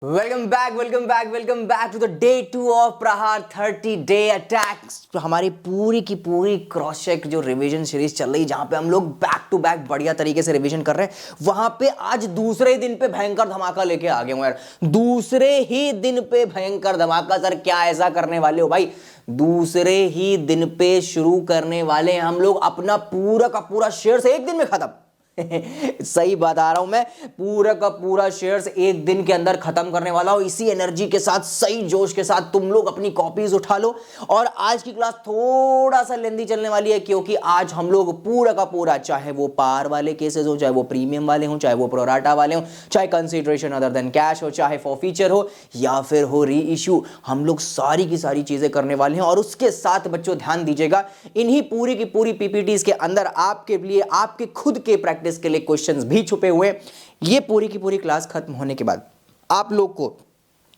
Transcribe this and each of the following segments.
Welcome back to the day 2 of Prahar 30 day attacks. हमारी पूरी की पूरी क्रॉस चेक जो रिवीजन सीरीज चल रही, जहां पे हम लोग बैक टू बैक बढ़िया तरीके से रिवीजन कर रहे हैं, वहां पे आज दूसरे दिन पे भयंकर धमाका लेके आ गए हूं यार। दूसरे ही दिन पे भयंकर धमाका। सर क्या ऐसा करने वाले हो भाई? दूसरे ही दिन पे शुरू करने वाले हैं हम लोग अपना पूरा का पूरा शेयर्स एक दिन में खत्म। सही बता रहा हूं मैं, पूरा का पूरा शेयर्स एक दिन के अंदर खत्म करने वाला हूं। इसी एनर्जी के साथ, सही जोश के साथ तुम लोग अपनी कॉपीज उठा लो। और आज की क्लास थोड़ा सा लेंदी चलने वाली है, क्योंकि आज हम लोग पूरा का पूरा, चाहे वो पार वाले केसेस हो, चाहे वो प्रीमियम वाले हो, चाहे वो प्रोराटा वाले हो, चाहे कंसीडरेशन अदर देन कैश हो, चाहे फॉरफीचर हो या फिर हो री इश्यू, हम लोग सारी की सारी चीजें करने वाले हैं। और उसके साथ बच्चों ध्यान दीजिएगा, इन्हीं पूरी की पूरी पीपीटीज के अंदर आपके लिए, आपके खुद के प्रैक्टिस के लिए क्वेश्चंस भी छुपे हुए हैं। ये पूरी की पूरी क्लास खत्म होने के बाद आप लोग को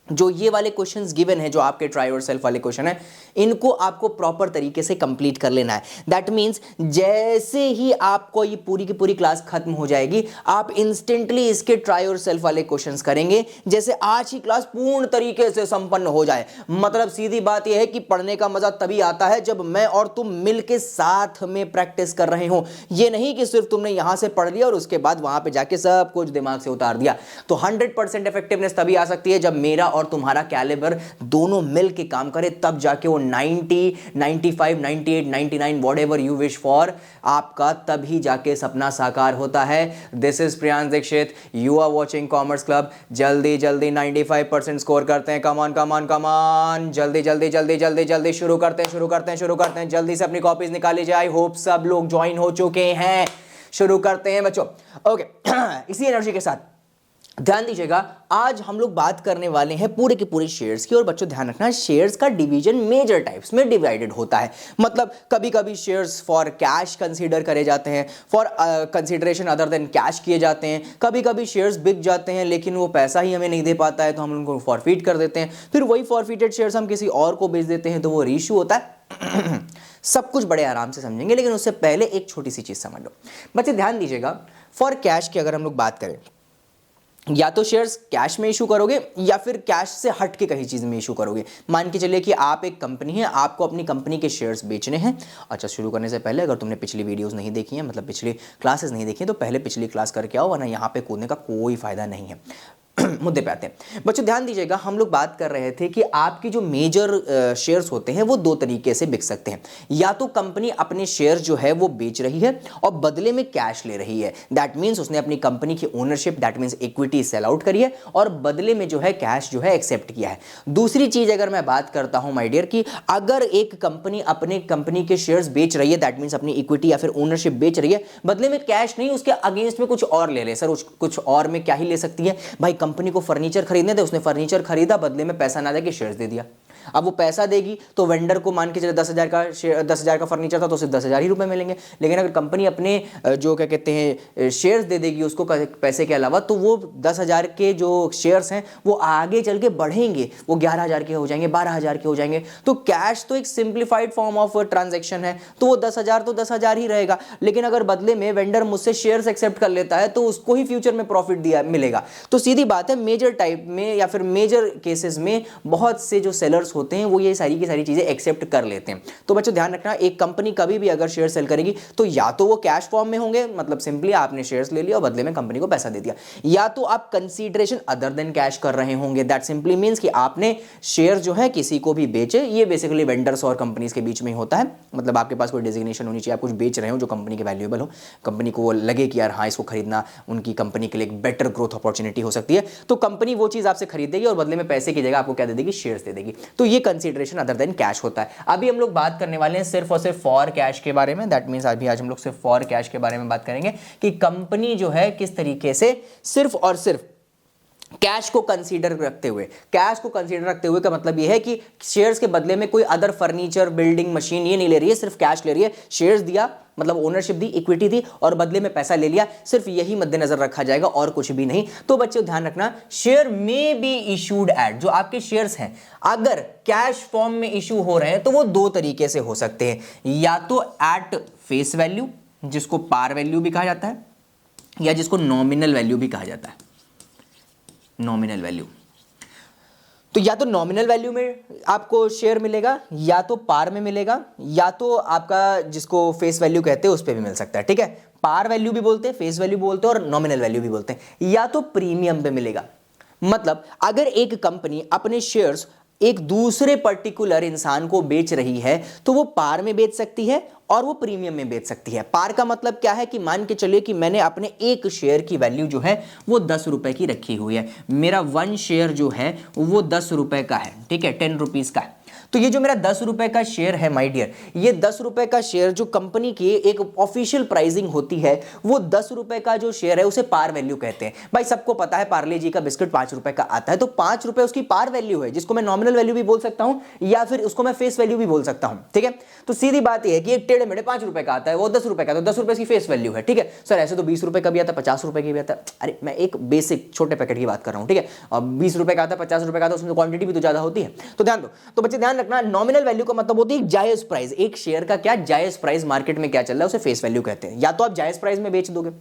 जो ये वाले क्वेश्चंस गिवन है, जो आपके ट्राई योरसेल्फ वाले क्वेश्चन है, इनको आपको प्रॉपर तरीके से कंप्लीट कर लेना है। दैट मींस जैसे ही आपको ये पूरी की पूरी क्लास खत्म हो जाएगी, आप इंस्टेंटली इसके ट्राई योरसेल्फ वाले क्वेश्चंस करेंगे, जैसे आज की क्लास पूर्ण तरीके से संपन्न हो जाए। मतलब सीधी बात यह है कि पढ़ने का मजा तभी आता है जब मैं और तुम मिलके साथ में प्रैक्टिस कर रहे हो। ये नहीं कि सिर्फ तुमने यहां से पढ़ लिया और उसके बाद वहां पे जाके सब कुछ दिमाग से उतार दिया। तो 100% इफेक्टिवनेस तभी आ सकती है जब मेरा और तुम्हारा कैलिबर दोनों मिल के काम करे, तब जाके वो 90, 95, 98, 99 व्हाटएवर यू विश फॉर, आपका तभी जाके सपना साकार होता है। This is Priyansh Dixit, you are watching commerce club. जल्दी जल्दी 95% स्कोर करते हैं। Come on come on come on, जल्दी जल्दी जल्दी जल्दी जल्दी शुरू करते हैं। जल्दी से अपनी कॉपीज निकाली जाए। होप सब लोग ज्वाइन हो चुके हैं। शुरू करते हैं बच्चों। ओके इसी एनर्जी के साथ ध्यान दीजिएगा, आज हम लोग बात करने वाले हैं पूरे के पूरे शेयर्स की। और बच्चों ध्यान रखना, शेयर्स का डिवीजन मेजर टाइप्स में डिवाइडेड होता है। मतलब कभी कभी शेयर्स फॉर कैश कंसीडर करे जाते हैं, for consideration other than cash किए जाते हैं। कभी कभी शेयर्स बिक जाते हैं लेकिन वो पैसा ही हमें नहीं दे पाता है, तो हम उनको फॉरफीट कर देते हैं। फिर वही फॉरफीटेड शेयर्स हम किसी और को बेच देते हैं, तो वो रीइश्यू होता है। सब कुछ बड़े आराम से समझेंगे, लेकिन उससे पहले एक छोटी सी चीज समझ लो बच्चे। ध्यान दीजिएगा, फॉर कैश की अगर हम लोग बात करें, या तो शेयर्स कैश में इशू करोगे या फिर कैश से हट के कहीं चीज में इशू करोगे। मान के चलिए कि आप एक कंपनी है, आपको अपनी कंपनी के शेयर्स बेचने हैं। अच्छा, शुरू करने से पहले अगर तुमने पिछली वीडियोस नहीं देखी हैं, मतलब पिछली क्लासेस नहीं देखी हैं, तो पहले पिछली क्लास करके आओ, वरना यहाँ पे कूदने का कोई फायदा नहीं है। मुद्दे पे आते हैं बच्चों। ध्यान दीजिएगा, हम लोग बात कर रहे थे कि आपकी जो मेजर शेयर्स होते हैं वो दो तरीके से बिक सकते हैं। या तो कंपनी अपने शेयर जो है वो बेच रही है और बदले में कैश ले रही है। दैट मींस उसने अपनी कंपनी की ownership, that means equity sell out करी है और बदले में जो है कैश जो है एक्सेप्ट किया है। दूसरी चीज अगर मैं बात करता हूं माय डियर, कि अगर एक कंपनी अपने कंपनी के शेयर्स बेच रही है, दैट मींस अपनी इक्विटी या फिर ओनरशिप बेच रही है, बदले में कैश नहीं, उसके अगेंस्ट में कुछ और ले ले। सर कुछ और में क्या ही ले सकती है भाई? कंपनी को फर्नीचर खरीदने थे, उसने फर्नीचर खरीदा, बदले में पैसा ना देके शेयर्स दे दिया। अब वो पैसा देगी तो वेंडर को, मान के चले 10,000 का फर्नीचर था तो उसे 10,000 ही रुपए मिलेंगे। लेकिन अगर कंपनी अपने जो क्या कहते हैं शेयर्स दे देगी उसको पैसे के अलावा, तो वो 10,000 के जो शेयर्स हैं वो आगे चल के बढ़ेंगे, वो 11,000 के हो जाएंगे, 12,000 के हो जाएंगे। तो कैश तो एक सिंप्लीफाइड फॉर्म ऑफ ट्रांजेक्शन है, तो वो 10,000 तो 10,000 ही रहेगा। लेकिन अगर बदले में वेंडर मुझसे शेयर्स एक्सेप्ट कर लेता है तो उसको ही फ्यूचर में प्रॉफिट दिया मिलेगा। तो सीधी बात है, मेजर टाइप में या फिर मेजर केसेस में बहुत से जो सेलर्स होते हैं वो ये सारी की सारी चीजें एक्सेप्ट कर लेते हैं। तो बच्चों ध्यान रखना, एक कंपनी कभी भी अगर शेयर सेल करेगी तो या तो वो कैश फॉर्म में होंगे, मतलब सिंपली आपने शेयर्स ले लिया और बदले में कंपनी को पैसा दे दिया, या तो आप कंसीडरेशन अदर देन कैश कर रहे होंगे। दैट सिंपली मींस कि आपने शेयर जो है किसी को भी बेचे। ये बेसिकली वेंडर्स और कंपनीज के बीच में ही होता है। मतलब आपके पास कोई डेजिग्नेशन होनी चाहिए, आप कुछ बेच रहे हो जो कंपनी के वैल्यूएबल हो, कंपनी को लगे कि यार हाँ इसको खरीदना उनकी कंपनी के लिए एक बेटर ग्रोथ अपॉर्चुनिटी हो सकती है, तो कंपनी वो चीज आपसे खरीदेगी और बदले में पैसे की जगह आपको क्या दे देगी? शेयर्स दे देगी। तो ये कंसीडरेशन अदर देन कैश होता है। अभी हम लोग बात करने वाले हैं सिर्फ और सिर्फ फॉर कैश के बारे में। दैट मींस अभी आज हम लोग सिर्फ फॉर कैश के बारे में बात करेंगे कि कंपनी जो है किस तरीके से सिर्फ और सिर्फ कैश को कंसीडर रखते हुए, कैश को कंसीडर रखते हुए का मतलब यह है कि शेयर्स के बदले में कोई अदर फर्नीचर, बिल्डिंग, मशीन ये नहीं ले रही है, सिर्फ कैश ले रही है। शेयर्स दिया मतलब ओनरशिप दी, इक्विटी दी और बदले में पैसा ले लिया, सिर्फ यही मद्देनजर रखा जाएगा और कुछ भी नहीं। तो बच्चों ध्यान रखना, शेयर में बी इशूड एट, जो आपके शेयर्स हैं अगर कैश फॉर्म में इशू हो रहे हैं तो वो दो तरीके से हो सकते हैं, या तो एट फेस वैल्यू जिसको पार वैल्यू भी कहा जाता है, या जिसको नॉमिनल वैल्यू भी कहा जाता है। नॉमिनल वैल्यू तो या तो नॉमिनल वैल्यू में आपको शेयर मिलेगा, या तो पार में मिलेगा, या तो आपका जिसको फेस वैल्यू कहते हैं उस पर भी मिल सकता है। ठीक है, पार वैल्यू भी बोलते हैं, फेस वैल्यू बोलते हैं और नॉमिनल वैल्यू भी बोलते हैं, या तो प्रीमियम पे मिलेगा। मतलब अगर एक कंपनी अपने शेयर्स एक दूसरे पर्टिकुलर इंसान को बेच रही है तो वो पार में बेच सकती है और वो प्रीमियम में बेच सकती है। पार का मतलब क्या है कि मान के चलिए कि मैंने अपने एक शेयर की वैल्यू जो है वो 10 रुपए की रखी हुई है, मेरा 1 शेयर जो है वो 10 रुपए का है, ठीक है, 10 रुपीज का है। तो ये जो मेरा 10 रुपए का शेयर है माय डियर, ये 10 रुपए का शेयर जो कंपनी की एक ऑफिशियल प्राइसिंग होती है, वो 10 रुपए का जो शेयर है उसे पार वैल्यू कहते हैं। भाई सबको पता है पार्ले जी का बिस्किट 5 रुपए का आता है, तो 5 रुपए उसकी पार वैल्यू है, जिसको मैं नॉमिनल वैल्यू भी बोल सकता हूं या फिर उसको मैं फेस वैल्यू भी बोल सकता हूं। ठीक है, तो सीधी बात यह है कि एक टेढ़े मेढ़े 5 रुपए का आता है, वो 10 रुपए का, तो 10 रुपए की फेस वैल्यू है। ठीक है सर, ऐसे तो 20 रुपए का भी आता है, 50 रुपए की भी आता है। अरे मैं एक बेसिक छोटे पैकेट की बात कर रहा हूं, ठीक है, और 20 रुपए का आता है, 50 रुपए का आता है, उसमें क्वांटिटी भी तो ज्यादा होती है। तो ध्यान दो, तो बच्चे ध्यान रखना, नॉमिनल वैल्यू का मतलब होती है जायज प्राइस, एक शेयर का क्या जायज प्राइस मार्केट में क्या चल रहा है उसे फेस वैल्यू कहते हैं। या तो आप जायज प्राइस में बेच दोगे,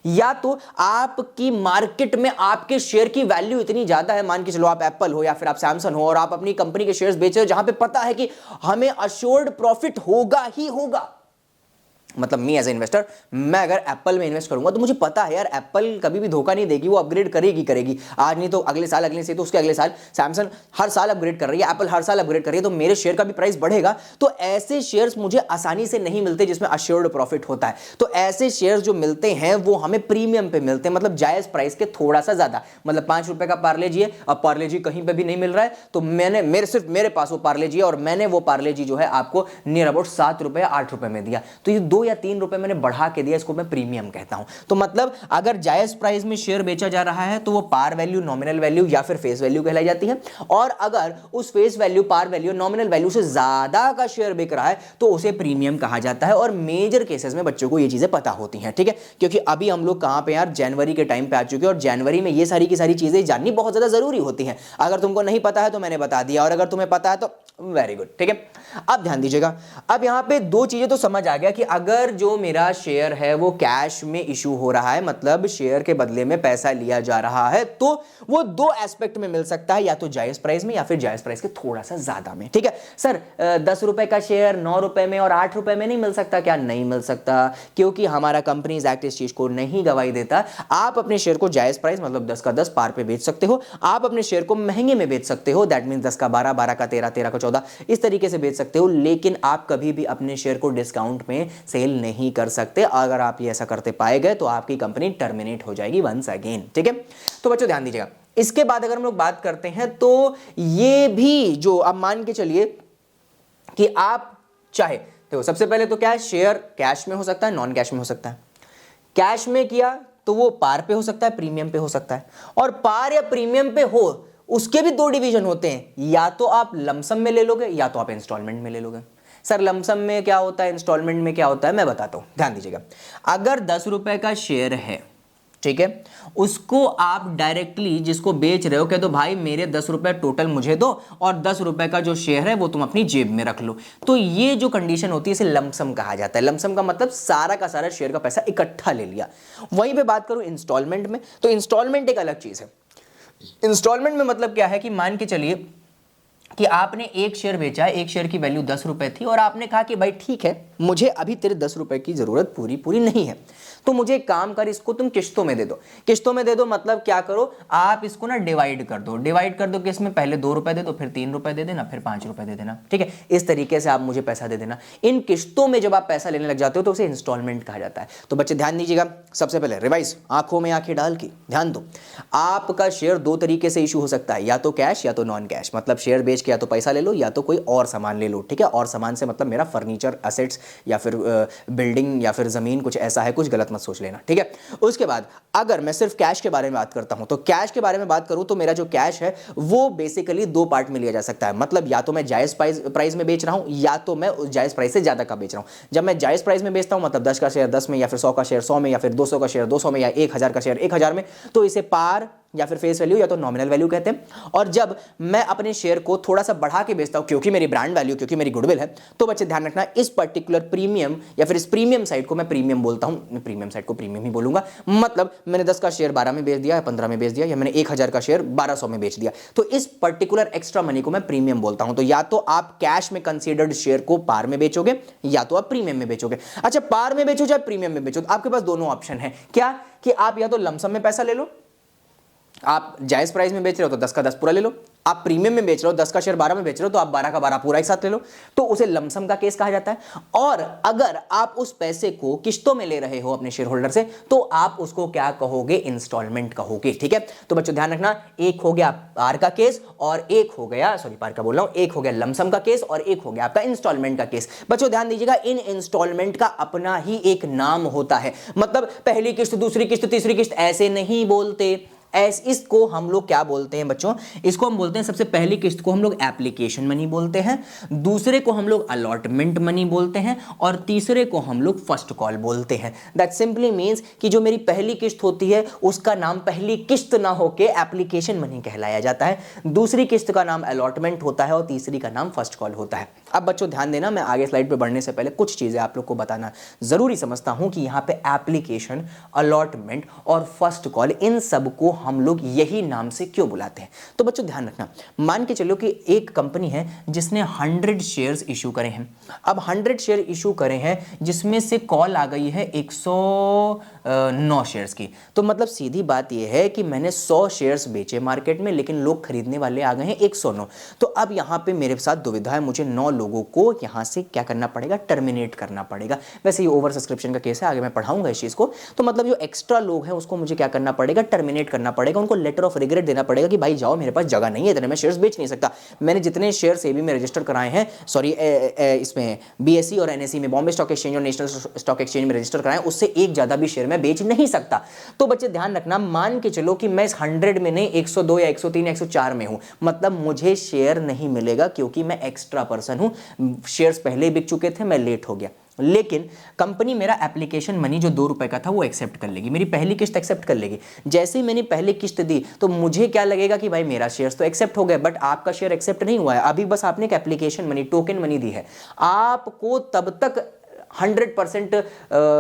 या तो आपकी मार्केट में आपके शेयर की वैल्यू इतनी ज्यादा है, मान के चलो आप एप्पल हो या फिर आप सैमसंग हो और आप अपनी कंपनी के शेयर्स बेच रहे हो जहां पे पता है कि हमें अश्योर्ड प्रॉफिट होगा ही होगा। मतलब मी एज ए इन्वेस्टर, मैं अगर एप्पल में इन्वेस्ट करूंगा तो मुझे पता है यार एप्पल कभी भी धोखा नहीं देगी, वो अपग्रेड करेगी, आज नहीं तो अगले साल, अगले से तो उसके अगले साल। सैमसंग हर साल अपग्रेड कर रही है, एप्पल हर साल अपग्रेड कर रही है, तो मेरे शेयर का भी प्राइस बढ़ेगा। तो ऐसे शेयर्स मुझे आसानी से नहीं मिलते जिसमें अश्योर्ड प्रॉफिट होता है। तो ऐसे शेयर्स जो मिलते हैं वो हमें प्रीमियम पे मिलते हैं, मतलब जायज प्राइस के थोड़ा सा ज्यादा। मतलब 5 रुपए का पार्ले जी है, अब पार्ले जी कहीं पे भी नहीं मिल रहा है, तो मैंने सिर्फ मेरे पास वो पार्ले जी है और मैंने वो पार्ले जी जो है आपको नियर अबाउट 7 रुपए या 8 रुपए में दिया, तो ये 2 या 3 रुपए मैंने बढ़ा के दिया, इसको मैं प्रीमियम कहता हूं। तो मतलब अगर जायज प्राइस में शेयर बेचा जा रहा है तो वो पार वैल्यू, नॉमिनल वैल्यू या फिर फेस वैल्यू कहलाई जाती है, और अगर उस face value, par value, nominal value से ज्यादा का शेयर बिक रहा है तो उसे प्रीमियम कहा जाता है। और मेजर केसेस में बच्चों को ये चीजें पता होती हैं, ठीक है, क्योंकि अभी हम लोग कहां पे यार, जनवरी के टाइम पे आ चुके हैं और जनवरी में ये सारी की सारी चीजें जाननी बहुत ज्यादा जरूरी होती हैं। अगर तुमको नहीं पता है तो मैंने बता दिया, और अगर तुम्हें पता है तो वेरी गुड। ठीक है, अब ध्यान दीजिएगा, अब यहां पे 2 चीजें तो समझ आ गया कि अगर जो मेरा शेयर है वो कैश में इशू हो रहा है, मतलब शेयर के बदले में पैसा लिया जा रहा है, तो वो 2 एस्पेक्ट में मिल सकता है, या तो जायज प्राइस में या फिर जायज प्राइस के थोड़ा सा ज्यादा में। ठीक है सर, 10 रुपए का शेयर 9 रुपए में और 8 रुपए में नहीं मिल सकता क्या? नहीं मिल सकता, क्योंकि हमारा कंपनीज एक्ट इस चीज को नहीं गवाही देता। आप अपने शेयर को जायज प्राइस मतलब 10 का 10 पार पे बेच सकते हो, आप अपने शेयर को महंगे में बेच सकते हो, दैट मीन 10 का 12, 12 का 13, 13 का 14, इस तरीके से बेच सकते हो, लेकिन आप कभी भी अपने शेयर को डिस्काउंट में सेल नहीं कर सकते। अगर आप ये ऐसा करते पाए गए तो आपकी कंपनी टर्मिनेट हो जाएगी वंस अगेन। ठीक है, तो बच्चों ध्यान दीजिएगा। इसके बाद अगर हम लोग बात करते हैं तो ये भी जो, अब मान के चलिए कि आप चाहे, देखो सबसे पहले तो क्या है, शेयर कैश में हो सकता है, नॉन कैश में हो सकता है। कैश में किया तो वो पार पे हो सकता है, प्रीमियम पे हो सकता है, और पार या प्रीमियम पे हो उसके भी 2 डिवीजन होते हैं, या तो आप लमसम में ले लोगे या तो आप इंस्टॉलमेंट में ले लोगे। सर लमसम में क्या होता है, इंस्टॉलमेंट में क्या होता है, मैं बताता हूं, ध्यान दीजिएगा। अगर 10 रुपए का शेयर है, ठीक है, उसको आप डायरेक्टली जिसको बेच रहे हो कह दो भाई मेरे 10 रुपए टोटल मुझे दो और 10 रुपए का जो शेयर है वो तुम अपनी जेब में रख लो। तो ये जो कंडीशन होती है इसे लमसम कहा जाता है। लमसम का मतलब सारा का सारा शेयर का पैसा इकट्ठा ले लिया। वहीं पे बात करूं इंस्टॉलमेंट में, तो इंस्टॉलमेंट एक अलग चीज है। इंस्टॉलमेंट में मतलब क्या है कि मान के चलिए कि आपने एक शेयर बेचा है, एक शेयर की वैल्यू 10 रुपए थी और आपने कहा कि भाई ठीक है मुझे अभी तेरे 10 रुपए की जरूरत पूरी नहीं है, तो मुझे एक काम कर, इसको तुम किश्तों में दे दो। किश्तों में दे दो मतलब क्या करो, आप इसको ना डिवाइड कर दो कि इसमें पहले 2 रुपए दे दो, फिर 3 रुपए दे देना, फिर 5 रुपए दे देना। ठीक है, इस तरीके से आप मुझे पैसा दे देना। इन किश्तों में जब आप पैसा लेने लग जाते हो तो उसे इंस्टॉलमेंट कहा जाता है। तो बच्चे ध्यान दीजिएगा, सबसे पहले रिवाइज, आंखों में आंखें डाल के ध्यान दो। आपका शेयर 2 तरीके से इशू हो सकता है, या तो कैश या तो नॉन कैश। मतलब शेयर बेच के या तो पैसा ले लो या तो कोई और सामान ले लो। ठीक है, और सामान से मतलब मेरा फर्नीचर, एसेट्स या फिर बिल्डिंग या फिर जमीन, कुछ ऐसा है, कुछ गलत मत सोच लेना। ठीक है, उसके बाद अगर मैं सिर्फ कैश के बारे में बात करता हूं, तो कैश के बारे में बात करूं तो मेरा जो कैश है वो बेसिकली 2 पार्ट में लिया जा सकता है। मतलब या तो मैं जायज प्राइस में बेच रहा हूं या तो मैं जायज प्राइस से ज्यादा का बेच रहा हूं। जब मैं जायज प्राइस में बेचता हूं मतलब 10 का शेयर 10 में, या फिर 100 का शेयर 100 में, या फिर 200 का शेयर 200 में, या 1000 का शेयर 1000 में, तो इसे पार या फिर फेस वैल्यू या तो नॉमिनल वैल्यू कहते हैं। और जब मैं अपने शेयर को थोड़ा सा बढ़ा के बेचता हूं क्योंकि मेरी ब्रांड वैल्यू, क्योंकि मेरी गुडविल है, तो बच्चे ध्यान रखना इस पर्टिकुलर प्रीमियम या फिर इस प्रीमियम साइड को मैं प्रीमियम बोलता हूं, प्रीमियम साइड को प्रीमियम ही बोलूंगा। मतलब मैंने 10 का शेयर 12 में बेच दिया या 15 में बेच दिया, या मैंने 1000 का शेयर 1200 में बेच दिया, तो इस पर्टिकुलर एक्स्ट्रा मनी को मैं प्रीमियम बोलता हूं। तो या तो आप कैश में कंसीडर्ड शेयर को पार में बेचोगे या तो आप प्रीमियम में बेचोगे। अच्छा, पार में बेचो चाहे प्रीमियम में बेचो, तो आपके पास दोनों ऑप्शन है। क्या कि आप या तो लमसम में पैसा ले लो, आप जायज प्राइस में बेच रहे हो तो 10 का 10 पूरा ले लो, आप प्रीमियम में बेच रहे हो 10 का शेयर 12 में बेच रहे हो तो आप 12 का 12 पूरा एक साथ ले लो, तो उसे लमसम का केस कहा जाता है। और अगर आप उस पैसे को किश्तों में ले रहे हो अपने शेयर होल्डर से, तो आप उसको क्या कहोगे, इंस्टॉलमेंट कहोगे। ठीक है, तो बच्चों ध्यान रखना, एक हो गया पार का केस और एक हो गया, सॉरी पार का बोल रहा हूं, एक हो गया लमसम का केस और एक हो गया आपका इंस्टॉलमेंट का केस। बच्चों ध्यान दीजिएगा, इन इंस्टॉलमेंट का अपना ही एक नाम होता है। मतलब पहली किस्त, दूसरी किस्त, तीसरी किस्त ऐसे नहीं बोलते। इसको हम लोग क्या बोलते हैं बच्चों, इसको हम बोलते हैं, सबसे पहली किस्त को हम लोग एप्लीकेशन मनी बोलते हैं, दूसरे को हम लोग अलॉटमेंट मनी बोलते हैं और तीसरे को हम लोग फर्स्ट कॉल बोलते हैं। दैट सिंपली मींस कि जो मेरी पहली किस्त होती है उसका नाम पहली किस्त ना होके एप्लीकेशन मनी कहलाया जाता है, दूसरी किस्त का नाम अलॉटमेंट होता है और तीसरी का नाम फर्स्ट कॉल होता है। अब बच्चों ध्यान देना, मैं आगे स्लाइड पे बढ़ने से पहले कुछ चीजें आप लोग को बताना जरूरी समझता हूं कि यहां पे एप्लीकेशन, अलॉटमेंट और फर्स्ट कॉल, इन सब को हम लोग यही नाम से क्यों बुलाते हैं। तो बच्चों ध्यान रखना, मान के चलो कि एक कंपनी है जिसने 100 शेयर्स इशू करे हैं। अब 100 शेयर इशू करे हैं जिसमें से कॉल आ गई है 109 शेयर्स की, तो मतलब सीधी बात यह है कि मैंने 100 शेयर्स बेचे मार्केट में, लेकिन लोग खरीदने वाले आ गए हैं 109। तो अब यहां पे मेरे साथ दुविधा है, मुझे 9 लोगों को यहां से क्या करना पड़ेगा, टर्मिनेट करना पड़ेगा। वैसे ये ओवर सब्सक्रिप्शन का केस है, आगे मैं पढ़ाऊंगा इस चीज को। तो मतलब जो एक्स्ट्रा लोग हैं उसको मुझे क्या करना पड़ेगा, टर्मिनेट करना पड़ेगा, उनको लेटर ऑफ रिग्रेट देना पड़ेगा कि भाई जाओ, मेरे पास जगह नहीं है, इतने मैं शेयर्स बेच नहीं सकता। मैंने जितने शेयर सेबी में रजिस्टर कराए हैं, सॉरी इसमें बीएसई और एनएसई में, बॉम्बे स्टॉक एक्सचेंज और नेशनल स्टॉक एक्सचेंज में रजिस्टर कराए, उससे एक ज्यादा भी शेयर मैं बेच नहीं सकता। तो बच्चे ध्यान रखना, मान के चलो कि मैं इस 100 में नहीं 102 या 103 या 104 में हूं, मतलब मुझे शेयर नहीं मिलेगा क्योंकि मैं एक्स्ट्रा पर्सन हूं, शेयर्स पहले बिक चुके थे, मैं लेट हो गया। लेकिन कंपनी मेरा एप्लीकेशन मनी जो 2 रुपए का था वो एक्सेप्ट कर लेगी, मेरी पहली किस्त एक्सेप्ट कर लेगी। जैसे ही मैंने पहली किस्त दी तो मुझे क्या लगेगा कि भाई मेरा शेयर्स तो एक्सेप्ट हो गया, बट आपका शेयर एक्सेप्ट नहीं हुआ है, अभी बस आपने एक एप्लीकेशन मनी, टोकन मनी दी है। आपको तब तक 100%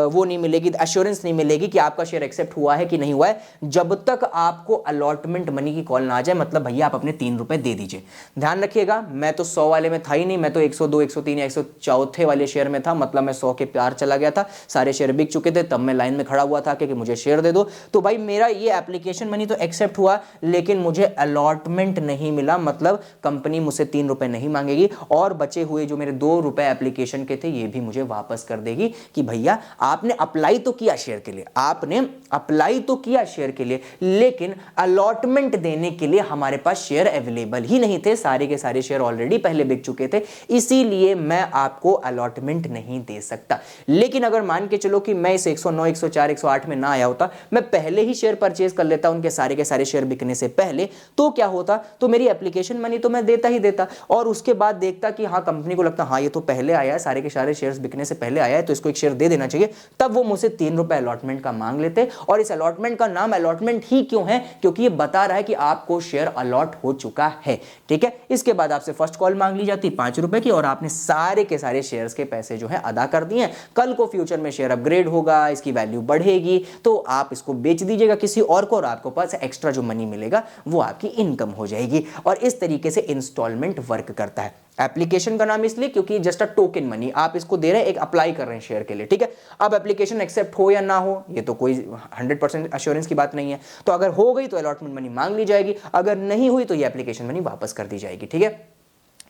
वो नहीं मिलेगी, एश्योरेंस नहीं मिलेगी कि आपका शेयर एक्सेप्ट हुआ है कि नहीं हुआ है, जब तक आपको अलॉटमेंट मनी की कॉल ना आ जाए। मतलब भैया आप अपने 3 रुपए दे दीजिए। ध्यान रखिएगा, मैं तो 100 वाले में था ही नहीं, मैं तो 102, 103 या 104 वाले शेयर में था, मतलब मैं 100 के प्यार चला गया था, सारे शेयर बिक चुके थे, तब मैं लाइन में खड़ा हुआ था कि मुझे शेयर दे दो। तो भाई मेरा ये एप्लीकेशन मनी तो एक्सेप्ट हुआ, लेकिन मुझे अलॉटमेंट नहीं मिला, मतलब कंपनी मुझसे 3 रुपए नहीं मांगेगी और बचे हुए जो मेरे 2 रुपए एप्लीकेशन के थे ये भी मुझे वापस कर देगी कि भैया आपने अप्लाई तो किया शेयर के लिए, आपने अप्लाई तो किया शेयर के लिए, लेकिन अलॉटमेंट देने के लिए हमारे पास शेयर अवेलेबल ही नहीं थे, सारे के सारे शेयर ऑलरेडी पहले बिक चुके थे, इसीलिए मैं आपको अलॉटमेंट नहीं दे सकता। लेकिन अगर मान के चलो कि मैं इस 109, 104, 108 में ना आया होता, मैं पहले ही शेयर परचेज कर लेता उनके सारे के सारे शेयर बिकने से पहले, तो क्या होता, तो मेरी एप्लीकेशन मनी तो मैं देता ही देता और उसके बाद देखता कि हाँ कंपनी को लगता हाँ ये तो पहले आया है, सारे के सारे शेयर्स बिकने से पहले आया है तो इसको एक शेयर दे देना चाहिए, तब वो मुझसे 3 रुपए अलॉटमेंट का मांग लेते। और इस अलॉटमेंट का नाम अलॉटमेंट ही क्यों है, क्योंकि ये बता रहा है कि आपको शेयर अलॉट हो चुका है। ठीक है, इसके बाद आपसे फर्स्ट कॉल मांग ली जाती 5 रुपए की और आपने सारे के सारे शेयर्स के पैसे जो है अदा कर दिए। कल को फ्यूचर में शेयर अपग्रेड होगा, इसकी वैल्यू बढ़ेगी तो आप इसको बेच दीजिएगा किसी और को और आपको पास एक्स्ट्रा जो मनी मिलेगा वो आपकी इनकम हो जाएगी। और इस तरीके से इंस्टॉलमेंट वर्क करता है। एप्लीकेशन का नाम इसलिए क्योंकि जस्ट अ टोकन मनी, आप इसको दे रहे हैं, एक अप्लाई कर रहे हैं शेयर के लिए। ठीक है, अब एप्लीकेशन एक्सेप्ट हो या ना हो ये तो कोई 100% एश्योरेंस की बात नहीं है, तो अगर हो गई तो अलॉटमेंट मनी मांग ली जाएगी, अगर नहीं हुई तो ये एप्लीकेशन मनी वापस कर दी जाएगी। ठीक है,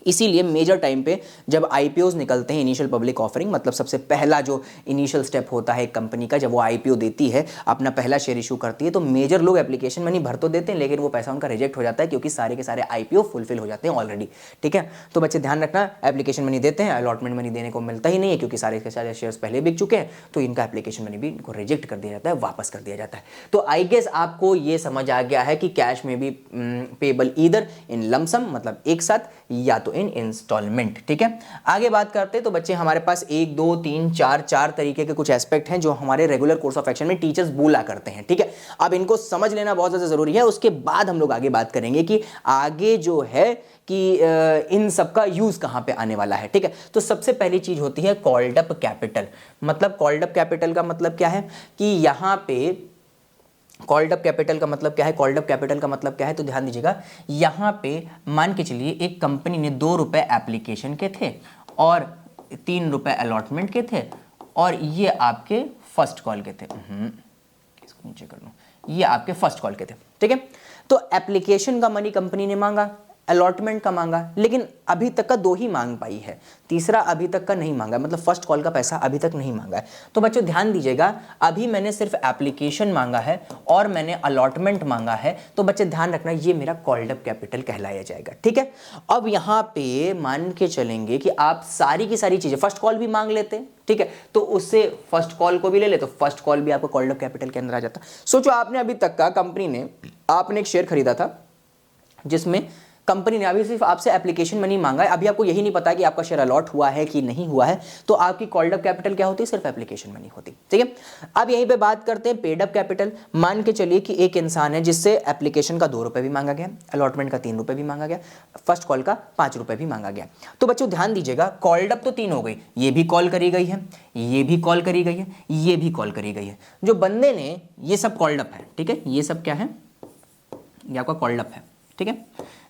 इसीलिए मेजर टाइम पे जब आईपीओज निकलते हैं, इनिशियल पब्लिक ऑफरिंग, मतलब सबसे पहला जो इनिशियल स्टेप होता है एक कंपनी का, जब वो आईपीओ देती है, अपना पहला शेयर इशू करती है, तो मेजर लोग एप्लीकेशन मनी भर तो देते हैं, लेकिन वो पैसा उनका रिजेक्ट हो जाता है क्योंकि सारे के सारे आईपीओ फुलफिल हो जाते हैं ऑलरेडी। ठीक है, तो बच्चे ध्यान रखना, एप्लीकेशन मनी देते हैं, अलॉटमेंट मनी देने को मिलता ही नहीं है क्योंकि सारे के सारे शेयर्स पहले बिक चुके हैं, तो इनका एप्लीकेशन मनी भी इनको रिजेक्ट कर दिया जाता है, वापस कर दिया जाता है। तो आई गेस आपको ये समझ आ गया है कि कैश में भी पेबल ईदर इन लमसम, मतलब एक साथ, या तो इन इंस्टॉलमेंट। ठीक है, आगे बात करते हैं तो बच्चे हमारे पास 1 2 3 4 तरीके के कुछ एस्पेक्ट हैं जो हमारे रेगुलर कोर्स ऑफ एक्शन में टीचर्स बोला करते हैं। ठीक है, अब इनको समझ लेना बहुत ज़्यादा ज़रूरी है, उसके बाद हम लोग आगे बात करेंगे कि आगे जो है कि इन सब का यूज़ कहाँ पे आने वाला है। ठीक है, तो सबसे पहली चीज़ होती है कॉल्ड अप कैपिटल। मतलब कॉल्ड अप कैपिटल का मतलब क्या है कि यहाँ पे कॉल्ड अप कैपिटल का मतलब क्या है, कॉल्ड अप कैपिटल का मतलब क्या है, तो ध्यान दीजिएगा, यहाँ पे मान के चलिए एक कंपनी ने 2 रुपए एप्लीकेशन के थे और 3 रुपए अलॉटमेंट के थे और ये आपके फर्स्ट कॉल के थे। इसको नीचे कर लो, ये आपके फर्स्ट कॉल के थे। ठीक है, तो एप्लीकेशन का मनी कंपनी ने मांगा, अलॉटमेंट का मांगा, लेकिन अभी तक का 2 ही मांग पाई है, तीसरा अभी तक का नहीं मांगा, मतलब फर्स्ट कॉल का पैसा अभी तक नहीं मांगा है। तो बच्चों ध्यान दीजिएगा, अभी मैंने सिर्फ एप्लीकेशन मांगा है और मैंने अलॉटमेंट मांगा है, तो बच्चे ध्यान रखना ये मेरा कॉल्ड अप कैपिटल कहलाया जाएगा। ठीक है, अब यहाँ पे मान के चलेंगे कि आप सारी की सारी चीजें, फर्स्ट कॉल भी मांग लेते, ठीक है, तो उससे फर्स्ट कॉल को भी ले ले, तो फर्स्ट कॉल भी आपको कॉल्ड अप कैपिटल के अंदर आ जाता। सोचो आपने अभी तक का कंपनी ने, आपने एक शेयर खरीदा था जिसमें कंपनी ने अभी सिर्फ आपसे एप्लीकेशन मनी मांगा है, अभी आपको यही नहीं पता कि आपका शेयर अलॉट हुआ है कि नहीं हुआ है, तो आपकी कॉल्ड अप कैपिटल क्या होती है, सिर्फ एप्लीकेशन मनी होती। ठीक है, अब यहीं पे बात करते हैं पेड अप कैपिटल। मान के चलिए कि एक इंसान है जिससे एप्लीकेशन का 2 रुपए भी मांगा गया, अलॉटमेंट का 3 रुपए भी मांगा गया, फर्स्ट कॉल का 5 रुपए भी मांगा गया। तो बच्चों ध्यान दीजिएगा, कॉल्ड अप तो 3 हो गई, ये भी कॉल करी गई है, ये भी कॉल करी गई है, ये भी कॉल करी गई है। जो बंदे ने, ये सब कॉल्ड अप है, ठीक है, ये सब क्या है, ये आपका कॉल्ड अप है। ठीक है,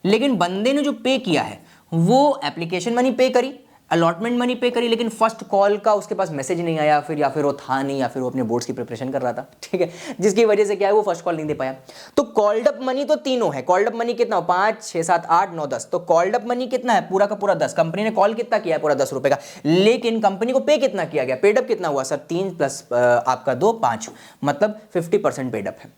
लेकिन बंदे ने जो पे किया है वो एप्लीकेशन मनी पे करी, अलॉटमेंट मनी पे करी, लेकिन फर्स्ट कॉल का उसके पास मैसेज नहीं आया, फिर या फिर वो था नहीं, या फिर वो अपने बोर्ड्स की प्रिपरेशन कर रहा था। ठीक है, जिसकी वजह से क्या है वो फर्स्ट कॉल नहीं दे पाया। तो कॉल्ड अप मनी तो तीनों है। कॉल्ड अप मनी कितना हो, 5 6 7 8 9 10। तो कॉल्ड अप मनी कितना है, पूरा का पूरा 10। कंपनी ने कॉल कितना किया है, पूरा 10 रुपए का, लेकिन कंपनी को पे कितना किया गया, पेडअप कितना हुआ सर, 3 प्लस आपका 2 5, मतलब 50% पेडअप है।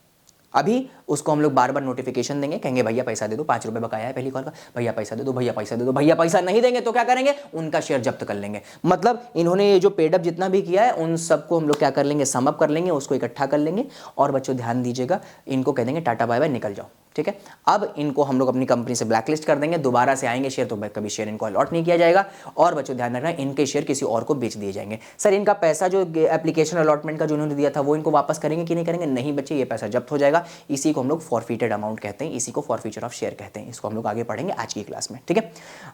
अभी उसको हम लोग बार बार नोटिफिकेशन देंगे, कहेंगे भैया पैसा दे दो, 5 रुपए बकाया है पहली कॉल का, भैया पैसा दे दो, भैया पैसा दे दो। भैया पैसा नहीं देंगे तो क्या करेंगे, उनका शेयर जब्त कर लेंगे। मतलब इन्होंने ये जो पेडअप जितना भी किया है उन सबको हम लोग क्या कर लेंगे, समअप कर लेंगे, उसको इकट्ठा कर लेंगे और बच्चों ध्यान दीजिएगा, इनको कह देंगे टाटा बाय बाय, निकल जाओ। ठीक है, अब इनको हम लोग अपनी कंपनी से ब्लैकलिस्ट कर देंगे, दोबारा से आएंगे शेयर तो कभी शेयर इनको अलॉट नहीं किया जाएगा। और बच्चों ध्यान रखना, इनके शेयर किसी और को बेच दिए जाएंगे। सर इनका पैसा जो एप्लीकेशन अलॉटमेंट का जो उन्होंने दिया था वो इनको वापस करेंगे कि नहीं करेंगे, नहीं बच्चे, ये पैसा जब्त हो जाएगा। इसी को हम लोग फॉरफिटेड अमाउंट कहते हैं, इसी को फॉरफीचर ऑफ शेयर कहते हैं। इसको हम लोग आगे पढ़ेंगे आज की क्लास में। ठीक है,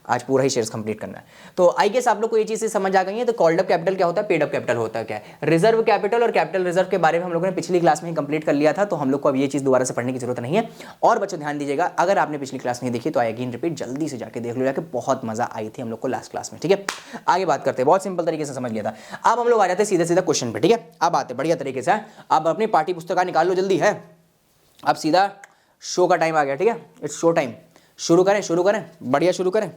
आज पूरा ही शेयर्स कंप्लीट करना है। तो आई गेस आप लोग को ये चीज़ समझ आ गई है। तो कॉल्ड अप कैपिटल क्या होता है, पेड अप कैपिटल होता है क्या है, रिजर्व कैपिटल और कैपिटल रिजर्व के बारे में हम लोगों ने पिछली क्लास में ही कंप्लीट कर लिया था, तो हम लोग को अब ये चीज़ दोबारा से पढ़ने की जरूरत नहीं है। और बच्चों ध्यान दीजिएगा, अगर आपने पिछली क्लास नहीं देखी तो आई अगेन रिपीट, जल्दी से जाके देख लो, जाके बहुत मजा आई थी हम लोग को लास्ट क्लास में। ठीक है, आगे बात करते हैं, बहुत सिंपल तरीके से समझ लिया था। अब हम लोग आ जाते हैं सीधा सीधा क्वेश्चन पे। ठीक है, अब आते बढ़िया तरीके से, अब अपनी पाठ्य पुस्तक निकाल लो जल्दी है, अब सीधा शो का टाइम आ गया। ठीक है, इट्स शो टाइम। शुरू करें, शुरू करें, बढ़िया शुरू करें।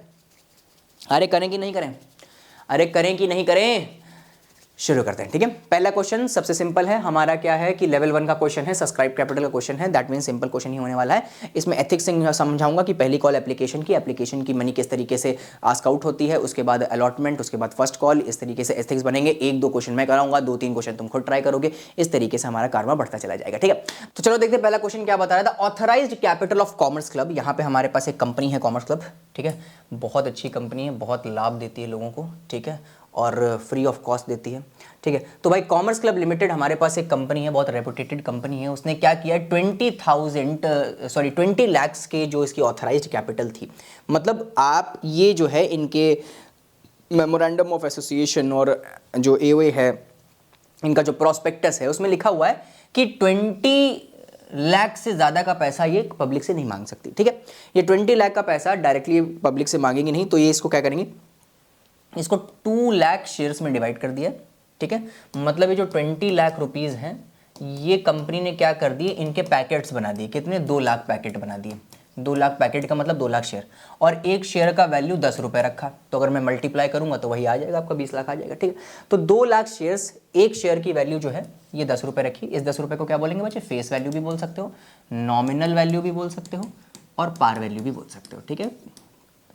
अरे करें कि नहीं करें, अरे करें कि नहीं करें, शुरू करते हैं। ठीक है, पहला क्वेश्चन सबसे सिंपल है हमारा, क्या है कि लेवल 1 का क्वेश्चन है, सब्सक्राइब कैपिटल का क्वेश्चन है, दैट मीन सिंपल क्वेश्चन ही होने वाला है। इसमें एथिक्स से समझाऊंगा कि पहली कॉल एप्लीकेशन की मनी किस तरीके से आस्क आउट होती है, उसके बाद अलॉटमेंट, उसके बाद फर्स्ट कॉल, इस तरीके से एथिक्स बनेंगे। 1-2 क्वेश्चन मैं कराऊंगा, 2-3 क्वेश्चन तुम खुद ट्राई करोगे, इस तरीके से हमारा कारवा बढ़ता चला जाएगा। ठीक है, तो चलो देखते हैं पहला क्वेश्चन क्या बता रहा था। Authorised capital of commerce club, यहाँ पे हमारे पास एक कंपनी है कॉमर्स क्लब। ठीक है, बहुत अच्छी कंपनी है, बहुत लाभ देती है लोगों को। ठीक है, और फ्री ऑफ कॉस्ट देती है। ठीक है, तो भाई कॉमर्स क्लब लिमिटेड हमारे पास एक कंपनी है, बहुत रेपुटेटेड कंपनी है। उसने क्या किया, 20 लाख के जो इसकी ऑथराइज्ड कैपिटल थी, मतलब आप ये जो है इनके मेमोरेंडम ऑफ एसोसिएशन और जो एओए है, इनका जो प्रोस्पेक्टस है उसमें लिखा हुआ है कि 20 लाख से ज़्यादा का पैसा ये पब्लिक से नहीं मांग सकती। ठीक है, ये 20 लाख का पैसा डायरेक्टली पब्लिक से मांगेंगे नहीं, तो ये इसको क्या करेंगे, इसको 2 लाख शेयर्स में डिवाइड कर दिया। ठीक है, मतलब ये जो 20 लाख रुपीज़ हैं, ये कंपनी ने क्या कर दिए, इनके पैकेट्स बना दिए। कितने, 2 लाख पैकेट बना दिए। 2 लाख पैकेट का मतलब 2 लाख शेयर, और एक शेयर का वैल्यू 10 रुपये रखा, तो अगर मैं मल्टीप्लाई करूंगा तो वही आ जाएगा, आपका 20 लाख आ जाएगा। ठीक है, तो 2 लाख शेयर्स, एक शेयर की वैल्यू जो है ये 10 रुपये रखी। इस 10 रुपये को क्या बोलेंगे बच्चे, फेस वैल्यू भी बोल सकते हो, नॉमिनल वैल्यू भी बोल सकते हो, और पार वैल्यू भी बोल सकते हो। ठीक है,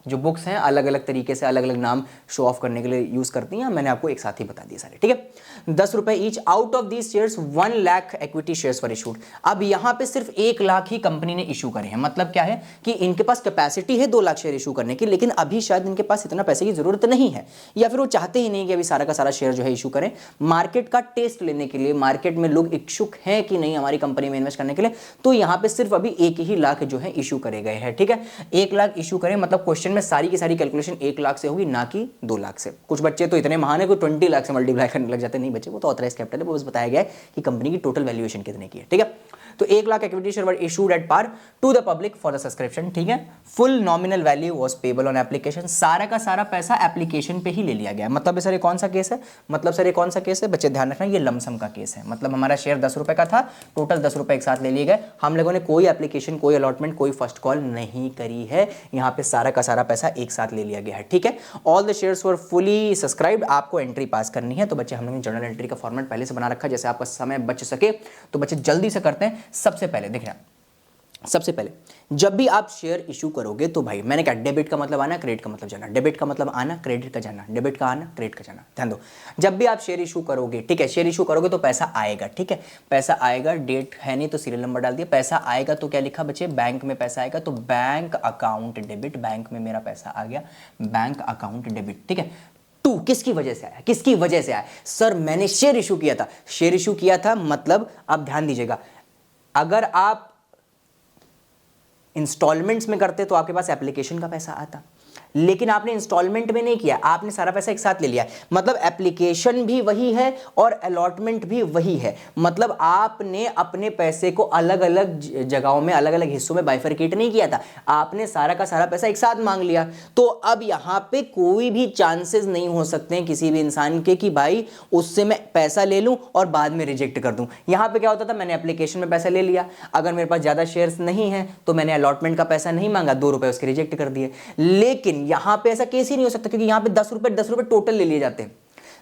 जो बुक्स हैं अलग अलग तरीके से अलग अलग नाम शो ऑफ करने के लिए यूज करती हैं, मैंने आपको एक साथ ही बता दिए सारे, ठीक है। 10 रुपए each. Out of these shares 1 lakh equity shares for issued. अब यहां पे सिर्फ 1 लाख ही कंपनी ने इशू करे हैं। मतलब क्या है कि इनके पास कैपेसिटी है 2 लाख शेयर इशू करने की, लेकिन अभी शायद इनके पास इतना पैसे की जरूरत नहीं है, या फिर वो चाहते ही नहीं कि अभी सारा का सारा शेयर जो है इशू करें। मार्केट का टेस्ट लेने के लिए, मार्केट में लोग इच्छुक हैं कि नहीं हमारी कंपनी में इन्वेस्ट करने के लिए, तो यहां पे सिर्फ अभी 1 ही लाख जो है इशू करे गए हैं, ठीक है। 1 लाख इशू करें मतलब क्वेश्चन में सारी की सारी कैलकुलेशन 1 लाख से होगी, ना कि 2 लाख से। कुछ बच्चे तो इतने महान है कोई 20 लाख से मल्टीप्लाई करने लग जाते, नहीं बच्चे, वो तो ऑथराइज कैपिटल है, वो बस बताया गया है कि कंपनी की टोटल वैल्यूएशन कितने की है, ठीक है। तो 1 lakh equity share were issued at par to the public for the subscription, ठीक है। Full nominal value was payable on application. सारा का सारा पैसा एप्लीकेशन पे ही ले लिया गया। मतलब सर ये कौन सा केस है? मतलब सर ये कौन सा केस है? बच्चे ध्यान रखना, ये लमसम का केस है। मतलब हमारा शेयर 10 रुपए का था, टोटल 10 रुपए एक साथ ले लिए गए। हम लोगों ने कोई एप्लीकेशन, कोई अलॉटमेंट, कोई फर्स्ट कॉल नहीं करी है। यहाँ पे सारा का सारा पैसा एक साथ ले लिया गया है, ठीक है। All the shares were fully subscribed. आपको एंट्री पास करनी है, तो बच्चे हम लोगों ने जर्नल एंट्री का फॉर्मेट पहले से बना रखा है, जैसे आपका समय बच सके तो बच्चे जल्दी से करते हैं। सबसे पहले देखना, सबसे पहले जब भी आप शेयर इशू करोगे तो भाई मैंने क्या, डेबिट का मतलब आना, क्रेडिट का मतलब जाना, डेबिट का मतलब आना, क्रेडिट का जाना, डेबिट का आना, क्रेडिट का जाना। ध्यान दो, जब भी आप शेयर इशू करोगे, ठीक है, शेयर इशू करोगे तो पैसा आएगा, ठीक है। पैसा आएगा, डेट है नहीं तो सीरियल नंबर डाल दिया। पैसा आएगा तो क्या लिखा बच्चे, बैंक में पैसा आएगा तो बैंक अकाउंट डेबिट, बैंक में मेरा पैसा आ गया, बैंक अकाउंट डेबिट, ठीक है। टू किसकी वजह से आया, किसकी वजह से आया? सर मैंने शेयर इशू किया था, शेयर इशू किया था मतलब, अब ध्यान दीजिएगा, अगर आप इंस्टॉलमेंट्स में करते तो आपके पास एप्लीकेशन का पैसा आता, लेकिन आपने इंस्टॉलमेंट में नहीं किया, आपने सारा पैसा एक साथ ले लिया। मतलब एप्लीकेशन भी वही है और अलॉटमेंट भी वही है। मतलब आपने अपने पैसे को अलग अलग जगहों में, अलग अलग हिस्सों में बाइफरकेट नहीं किया था, आपने सारा का सारा पैसा एक साथ मांग लिया। तो अब यहां पे कोई भी चांसेस नहीं हो सकते हैं किसी भी इंसान के कि भाई उससे मैं पैसा ले लूं और बाद में रिजेक्ट कर दूं। यहां पे क्या होता था, मैंने एप्लीकेशन में पैसा ले लिया, अगर मेरे पास ज्यादा शेयर्स नहीं है तो मैंने अलॉटमेंट का पैसा नहीं मांगा, 2 रुपए उसके रिजेक्ट कर दिए। लेकिन यहां पे ऐसा केस ही नहीं हो सकता, क्योंकि यहां पे 10 रुपए टोटल ले लिए जाते हैं।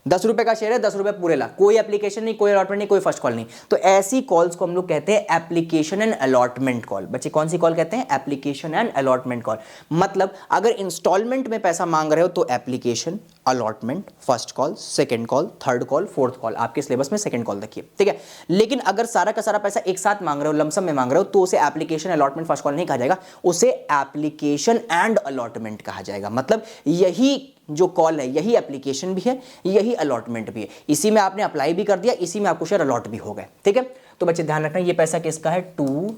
10 रुपए का शेयर है, 10 रुपए पूरे लाख, कोई एप्लीकेशन नहीं, कोई अलॉटमेंट नहीं, कोई फर्स्ट कॉल नहीं। तो ऐसी कॉल्स को हम लोग कहते हैं एप्लीकेशन एंड अलॉटमेंट कॉल। बच्चे कौन सी कॉल कहते हैं? Application and allotment call. मतलब अगर इंस्टॉलमेंट में पैसा मांग रहे हो तो application, allotment, first call, second call, third call, fourth call, आपके सिलेबस में सेकंड कॉल रखिए, ठीक है। लेकिन अगर सारा का सारा पैसा एक साथ मांग रहे हो, लमसम में मांग रहे हो, तो उसे एप्लीकेशन, अलॉटमेंट, फर्स्ट कॉल नहीं कहा जाएगा, उसे एप्लीकेशन एंड अलॉटमेंट कहा जाएगा। मतलब यही जो कॉल है, यही एप्लीकेशन भी है, यही अलॉटमेंट भी है। इसी में आपने अप्लाई भी कर दिया, इसी में आपको शेयर अलॉट भी हो गए, ठीक है। तो बच्चे ध्यान रखना, ये पैसा किसका है? टू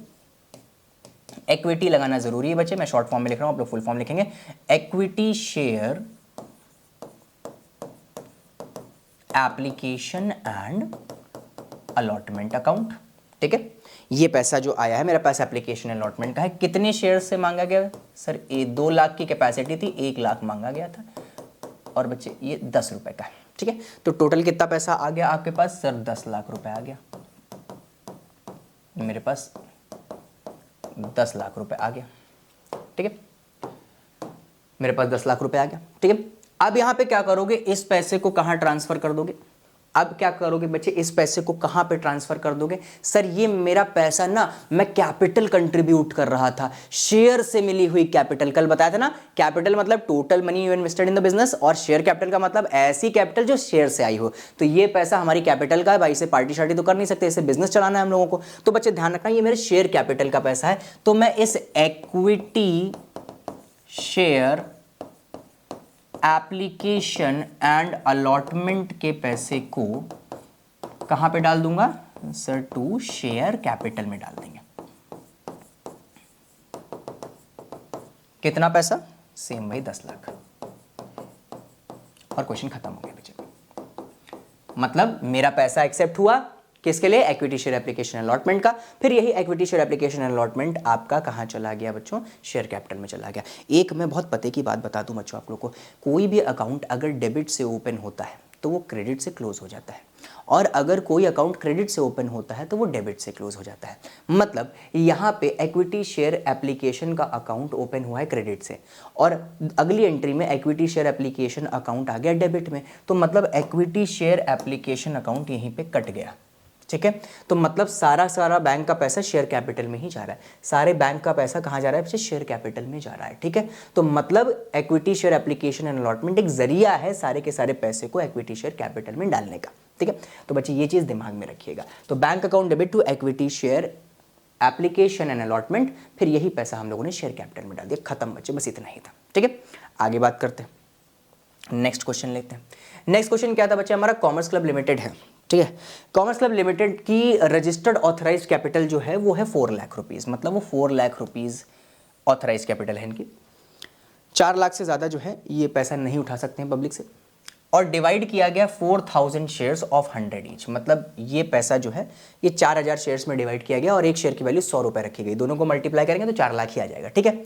इक्विटी लगाना जरूरी है बच्चे, मैं शॉर्ट फॉर्म में लिख रहा हूं, आप लोग फुल फॉर्म लिखेंगे। Equity share application and allotment account, ठीक है। ये पैसा जो आया है मेरा पैसा एप्लीकेशन अलॉटमेंट का है। कितने शेयर से मांगा गया? सर ये 2 लाख की कैपेसिटी थी, 1 लाख मांगा गया था, और बच्चे ये 10 रुपए का है, ठीक है। तो टोटल कितना पैसा आ गया आपके पास? सर 10 लाख रुपए आ गया, मेरे पास 10 लाख रुपए आ गया, ठीक है। मेरे पास 10 लाख रुपए आ गया, ठीक है। अब यहां पे क्या करोगे? इस पैसे को कहां ट्रांसफर कर दोगे? अब क्या करोगे बच्चे? इस पैसे को कहां पे ट्रांसफर कर दोगे? सर ये मेरा पैसा ना, मैं कैपिटल कंट्रीब्यूट कर रहा था, शेयर से मिली हुई कैपिटल। कल बताया था ना, कैपिटल मतलब total money you invested in the business, और शेयर कैपिटल का मतलब ऐसी कैपिटल जो शेयर से आई हो। तो ये पैसा हमारी कैपिटल का है भाई, इसे पार्टी शार्टी तो कर नहीं सकते, इसे बिजनेस चलाना है हम लोगों को। तो बच्चे ध्यान रखना, ये मेरे शेयर कैपिटल का पैसा है, तो मैं इस equity share application and allotment के पैसे को कहां पे डाल दूंगा? सर टू शेयर कैपिटल में डाल देंगे। कितना पैसा? सेम भाई 10 लाख, और क्वेश्चन खत्म हो गया बच्चे। मतलब मेरा पैसा एक्सेप्ट हुआ, किसके लिए? इक्विटी शेयर एप्लीकेशन अलॉटमेंट का। फिर यही इक्विटी शेयर एप्लीकेशन अलॉटमेंट आपका कहां चला गया बच्चों? शेयर कैपिटल में चला गया। एक मैं बहुत पते की बात बता दूं बच्चों आप लोगों को, कोई भी अकाउंट अगर डेबिट से ओपन होता है तो वो क्रेडिट से क्लोज हो जाता है, और अगर कोई अकाउंट क्रेडिट से ओपन होता है तो वो डेबिट से क्लोज हो जाता है। मतलब यहाँ पे इक्विटी शेयर एप्लीकेशन का अकाउंट ओपन हुआ है क्रेडिट से, और अगली एंट्री में इक्विटी शेयर एप्लीकेशन अकाउंट आ गया डेबिट में, तो मतलब इक्विटी शेयर एप्लीकेशन अकाउंट यहीं पे कट गया। ठीक है। तो मतलब सारा सारा बैंक का पैसा शेयर कैपिटल में ही जा रहा है, सारे बैंक का पैसा कहाँ जा रहा है बच्चे, शेयर कैपिटल में जा रहा है। ठीक है, तो मतलब equity share application and allotment एक जरिया है सारे के सारे पैसे को इक्विटी शेयर कैपिटल में डालने का। ठीक है, तो बच्चे ये चीज दिमाग में रखिएगा। तो bank account debit to equity share application and allotment, फिर यही पैसा हम लोगों ने शेयर कैपिटल में डाल दिया, खत्म बच्चे, बस इतना ही था। ठीक है, आगे बात करते हैं, नेक्स्ट क्वेश्चन लेते हैं। नेक्स्ट क्वेश्चन क्या था बच्चे, हमारा कॉमर्स क्लब लिमिटेड है। ठीक है, कॉमर्स क्लब लिमिटेड की रजिस्टर्ड ऑथराइज्ड कैपिटल जो है वो है 4 लाख रुपीज़, मतलब वो 4 लाख रुपीज़ ऑथराइज कैपिटल है इनकी। 4 लाख से ज़्यादा जो है ये पैसा नहीं उठा सकते हैं पब्लिक से, और डिवाइड किया गया 4000 शेयर्स ऑफ 100 ईच, मतलब ये पैसा जो है ये 4000 शेयर्स में डिवाइड किया गया और एक शेयर की वैल्यू 100 रुपये रखी गई, दोनों को मल्टीप्लाई करेंगे तो 4 लाख ही आ जाएगा। ठीक है,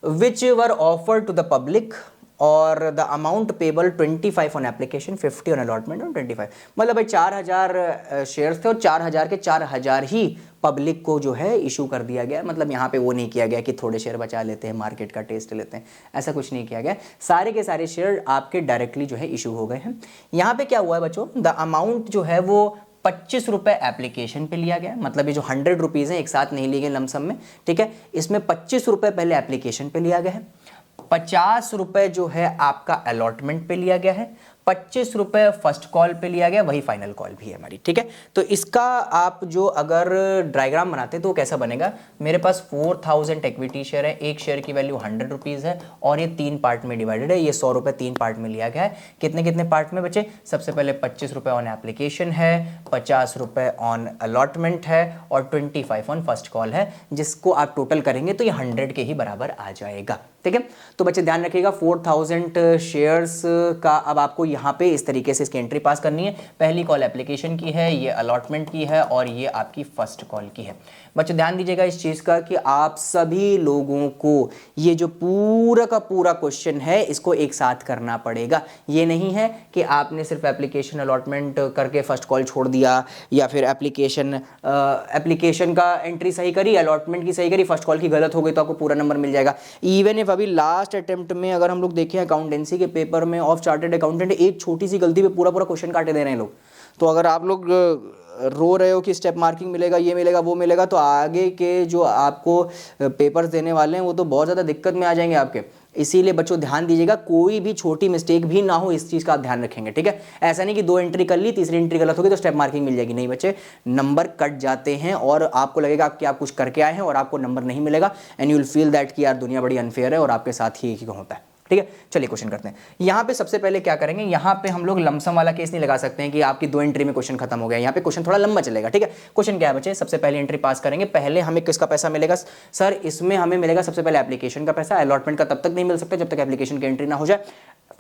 which were offered to the public और the amount payable 25 on application, 50 on allotment और 25, मतलब भाई 4000 शेयर्स थे और 4000 के 4000 ही पब्लिक को जो है इशू कर दिया गया। मतलब यहाँ पे वो नहीं किया गया कि थोड़े शेयर बचा लेते हैं, मार्केट का टेस्ट लेते हैं, ऐसा कुछ नहीं किया गया, सारे के सारे शेयर आपके डायरेक्टली जो है इशू हो गए हैं। यहाँ पे क्या हुआ है बच्चों, द अमाउंट जो है वो 25 रुपये एप्लीकेशन पे लिया गया, मतलब ये जो 100 रुपीज़ हैं एक साथ नहीं लिए गए लमसम में। ठीक है, इसमें 25 रुपये पहले एप्लीकेशन पे लिया गया है, 50 रुपये जो है आपका अलॉटमेंट पे लिया गया है, 25 रुपये फर्स्ट कॉल पे लिया गया, वही फाइनल कॉल भी है हमारी। ठीक है, तो इसका आप जो अगर डायग्राम बनाते हैं तो कैसा बनेगा, मेरे पास 4000 इक्विटी शेयर है, एक शेयर की वैल्यू 100 रुपीज़ है और ये 3 पार्ट में डिवाइडेड है, ये 100 रुपये 3 पार्ट में लिया गया है। कितने कितने पार्ट में बचे, सबसे पहले 25 रुपये ऑन एप्लीकेशन है, 50 रुपये ऑन अलॉटमेंट है और 25 ऑन फर्स्ट कॉल है, जिसको आप टोटल करेंगे तो ये 100 के ही बराबर आ जाएगा। ठीक है, तो बच्चे ध्यान रखिएगा 4000 शेयर्स का अब आपको यहाँ पे इस तरीके से इसकी एंट्री पास करनी है। पहली कॉल एप्लीकेशन की है, ये अलॉटमेंट की है और ये आपकी फर्स्ट कॉल की है। बच्चे ध्यान दीजिएगा इस चीज़ का कि आप सभी लोगों को ये जो पूरा का पूरा क्वेश्चन है इसको एक साथ करना पड़ेगा। ये नहीं है कि आपने सिर्फ एप्लीकेशन अलॉटमेंट करके फर्स्ट कॉल छोड़ दिया या फिर एप्लीकेशन का एंट्री सही करी, अलॉटमेंट की सही करी, फर्स्ट कॉल की गलत हो गई तो आपको पूरा नंबर मिल जाएगा। इवन इफ अभी लास्ट अटेम्प्ट में अगर हम लोग देखें अकाउंटेंसी के पेपर में ऑफ चार्टर्ड अकाउंटेंट एक छोटी सी गलती पे पूरा पूरा क्वेश्चन काटे दे रहे हैं लोग। तो अगर आप लोग रो रहे हो कि स्टेप मार्किंग मिलेगा, ये मिलेगा, वो मिलेगा, तो आगे के जो आपको पेपर्स देने वाले हैं वो तो बहुत ज़्यादा दिक्कत में आ जाएंगे आपके। इसीलिए बच्चों ध्यान दीजिएगा, कोई भी छोटी मिस्टेक भी ना हो, इस चीज़ का आप ध्यान रखेंगे। ठीक है, ऐसा नहीं कि 2 एंट्री कर ली, तीसरी एंट्री गलत होगी तो स्टेप मार्किंग मिल जाएगी, नहीं बच्चे, नंबर कट जाते हैं और आपको लगेगा कि आप कुछ करके आए हैं और आपको नंबर नहीं मिलेगा and you will feel that कि यार दुनिया बड़ी अनफेयर है और आपके साथ ही होता है। ठीक है, चलिए क्वेश्चन करते हैं। यहाँ पे सबसे पहले क्या करेंगे, यहाँ पे हम लोग लमसम वाला केस नहीं लगा सकते हैं कि आपकी 2 एंट्री में क्वेश्चन खत्म हो गया, यहाँ पे क्वेश्चन थोड़ा लंबा चलेगा। ठीक है, क्वेश्चन क्या है बच्चे, सबसे पहले एंट्री पास करेंगे, पहले हमें किसका पैसा मिलेगा सर, इसमें हमें मिलेगा सबसे पहले एप्लीकेशन का पैसा। अलॉटमेंट का तब तक नहीं मिल सकता जब तक एप्लीकेशन की एंट्री ना हो जाए,